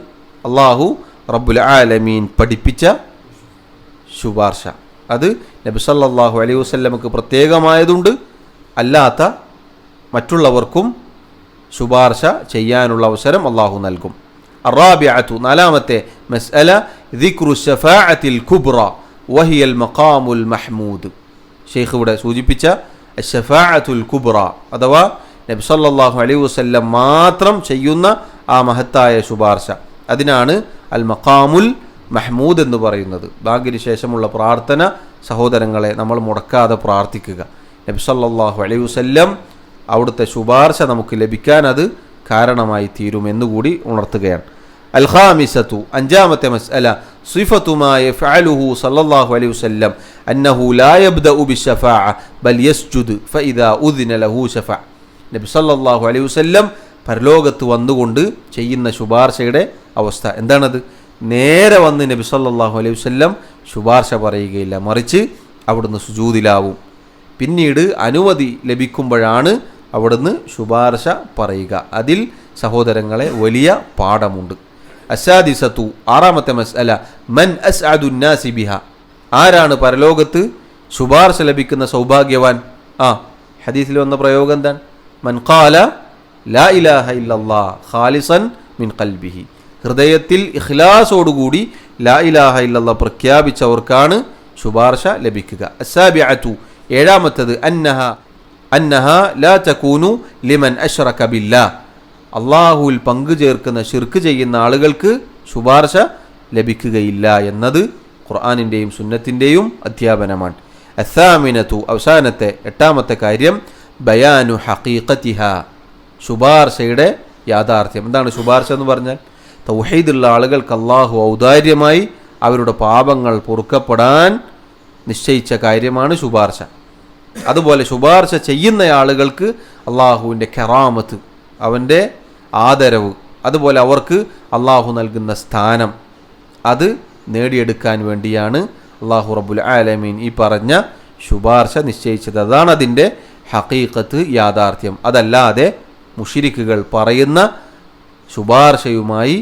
അള്ളാഹു റബ്ബുൽ ആലമീൻ പഠിപ്പിച്ച ശുപാർശ. അത് നബി സല്ലല്ലാഹു അലൈഹി വസല്ലമക്ക് പ്രത്യേകമായതുണ്ട്, അല്ലാത്ത മറ്റുള്ളവർക്കും ശുപാർശ ചെയ്യാനുള്ള അവസരം അള്ളാഹു നൽകും. അറാബിഅതു നാലാമത്തെ മസ്അല ദിക്റു ശഫാഅത്തിൽ കുബ്ര വഹിയൽ മഖാമുൽ മഹ്മൂദ്. ഷെയ്ഖ് ഇവിടെ സൂചിപ്പിച്ച ശഫാഅത്തുൽ കുബ്ര അഥവാ നബി സല്ലല്ലാഹു അലൈഹി വസല്ലം മാത്രം ചെയ്യുന്ന ആ മഹത്തായ ശുപാർശ, അതിനാണ് അൽ മഖാമുൽ മഹ്മൂദ് എന്ന് പറയുന്നത്. ബാങ്കിന് ശേഷമുള്ള പ്രാർത്ഥന സഹോദരങ്ങളെ നമ്മൾ മുടക്കാതെ പ്രാർത്ഥിക്കുക. നബി സല്ലല്ലാഹു അലൈഹി വസല്ലം അവിടുത്തെ ശുപാർശ നമുക്ക് ലഭിക്കാൻ അത് കാരണമായി തീരുമെന്നുകൂടി ഉണർത്തുകയാണ്. അൽ ഖാമിസതു അഞ്ചാമത്തെ മസ്അല സിഫത്തു മാ യഫ്അലുഹു സല്ലല്ലാഹു അലൈഹി വസല്ലം അന്നഹു ലാ യബ്ദഉ ബിശ്ശഫാഅ ബൽ യസ്ജുദു ഫഇദാ ഉദിന ലഹു ശഫഅ. നബി സല്ലല്ലാഹു അലൈഹി വസല്ലം പരലോകത്ത് വന്നുകൊണ്ട് ചെയ്യുന്ന ശുപാർശയുടെ അവസ്ഥ എന്താണത്? നേരെ വന്ന് നബി സല്ലല്ലാഹു അലൈഹി വസല്ലം ശുപാർശ പറയുകയില്ല, മറിച്ച് അവിടുന്ന് സുജൂദിലാവും. പിന്നീട് അനുമതി ലഭിക്കുമ്പോഴാണ് അവിടുന്ന് ശുപാർശ പറയുക. അതിൽ സഹോദരങ്ങളെ വലിയ പാഠമുണ്ട്. അസാദിസത്തു ആറാമത്തെ മസ്അല മൻ അസ്അദു നാസി ബിഹ, ആരാണ് പരലോകത്ത് ശുപാർശ ലഭിക്കുന്ന സൗഭാഗ്യവാൻ? ഹദീസിൽ വന്ന പ്രയോഗം എന്താണ്? മൻ ഖാല ലാ ഇലാഹ ഇല്ലല്ലാഹ് ഖാലിസൻ മിൻ ഖൽബിഹി, ഹൃദയത്തിൽ ഇഖ്ലാസോടുകൂടി ലാ ഇലാഹ ഇല്ലല്ലാഹ് പ്രഖ്യാപിച്ചവർക്കാണ് ശുപാർശ ലഭിക്കുക. അസ്സാബിഅതു ഏഴാമത്തത് അന്നഹ ലാ തകൂനു ലിമൻ അശ്റക ബില്ലാഹ്, അള്ളാഹുവിൽ പങ്കു ചേർക്കുന്ന ശിർക്ക് ചെയ്യുന്ന ആളുകൾക്ക് ശുപാർശ ലഭിക്കുകയില്ല എന്നത് ഖുർആനിൻ്റെയും സുന്നത്തിൻ്റെയും അധ്യാപനമാണ്. അസ്സാമിനതു അവസാനത്തെ എട്ടാമത്തെ കാര്യം ബയാനു ഹഖീഖത്തിഹ, ശുപാർശയുടെ യാഥാർത്ഥ്യം. എന്താണ് ശുപാർശ എന്ന് പറഞ്ഞാൽ? തൗഹീദുള്ള ആളുകൾക്ക് അള്ളാഹു ഔദാര്യമായി അവരുടെ പാപങ്ങൾ പൊറുക്കപ്പെടാൻ നിശ്ചയിച്ച കാര്യമാണ് ശുപാർശ. അതുപോലെ ശുപാർശ ചെയ്യുന്ന ആളുകൾക്ക് അള്ളാഹുവിൻ്റെ കറാമത്ത്, അവൻ്റെ ആദരവ്, അതുപോലെ അവർക്ക് അള്ളാഹു നൽകുന്ന സ്ഥാനം, അത് നേടിയെടുക്കാൻ വേണ്ടിയാണ് അള്ളാഹു റബ്ബുൽ ആലമീൻ ഈ പറഞ്ഞ ശുപാർശ നിശ്ചയിച്ചത്. അതാണ് അതിൻ്റെ ഹഖീഖത്ത്, യാഥാർത്ഥ്യം. അതല്ലാതെ മുശ്രിക്കുകൾ പറയുന്ന ശുപാർശയുമായി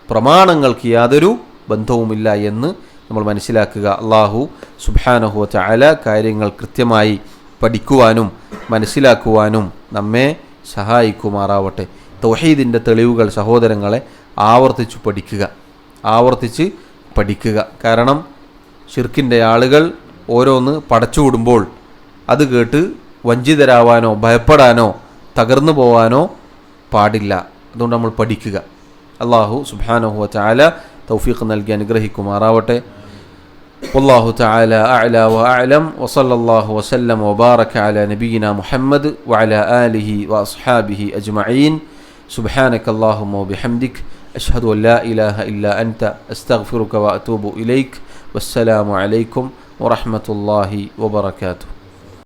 പ്രമാണങ്ങൾക്ക് യാതൊരു ബന്ധവുമില്ല എന്ന് നമ്മൾ മനസ്സിലാക്കുക. അള്ളാഹു സുബ്ഹാനഹു വ തആല കാര്യങ്ങൾ കൃത്യമായി പഠിക്കുവാനും മനസ്സിലാക്കുവാനും നമ്മെ സഹായിക്കുമാറാവട്ടെ. തൗഹീദിൻ്റെ തെളിവുകൾ സഹോദരങ്ങളെ ആവർത്തിച്ച് പഠിക്കുക. കാരണം ശിർക്കിൻ്റെ ആളുകൾ ഓരോന്ന് പടച്ചുവിടുമ്പോൾ അത് കേട്ട് വഞ്ചിതരാവാനോ ഭയപ്പെടാനോ തകർന്നു പോവാനോ പാടില്ല. അതുകൊണ്ട് നമ്മൾ പഠിക്കുക. അള്ളാഹു സുബ്ഹാനഹു വ തആല തൗഫീഖ് നൽകി അനുഗ്രഹിക്കുമാറാവട്ടെ. വല്ലാഹു തആല അഅല വഅഅലം വസല്ലല്ലാഹു വസല്ലം വബാറക അലാ നബിയിനാ മുഹമ്മദ് വഅലാ ആലിഹി വഅസ്ഹാബിഹി അജ്മഈൻ. സുബ്ഹാനകല്ലാഹുമ്മ വബിഹംദിക അഷ്ഹദു അൻ ലാ ഇലാഹ ഇല്ലാ അൻത അസ്തഗ്ഫിറുക വഅതൂബു ഇലൈക്. വസ്സലാമു അലൈക്കും വറഹ്മത്തുള്ളാഹി വബറകാതുഹു.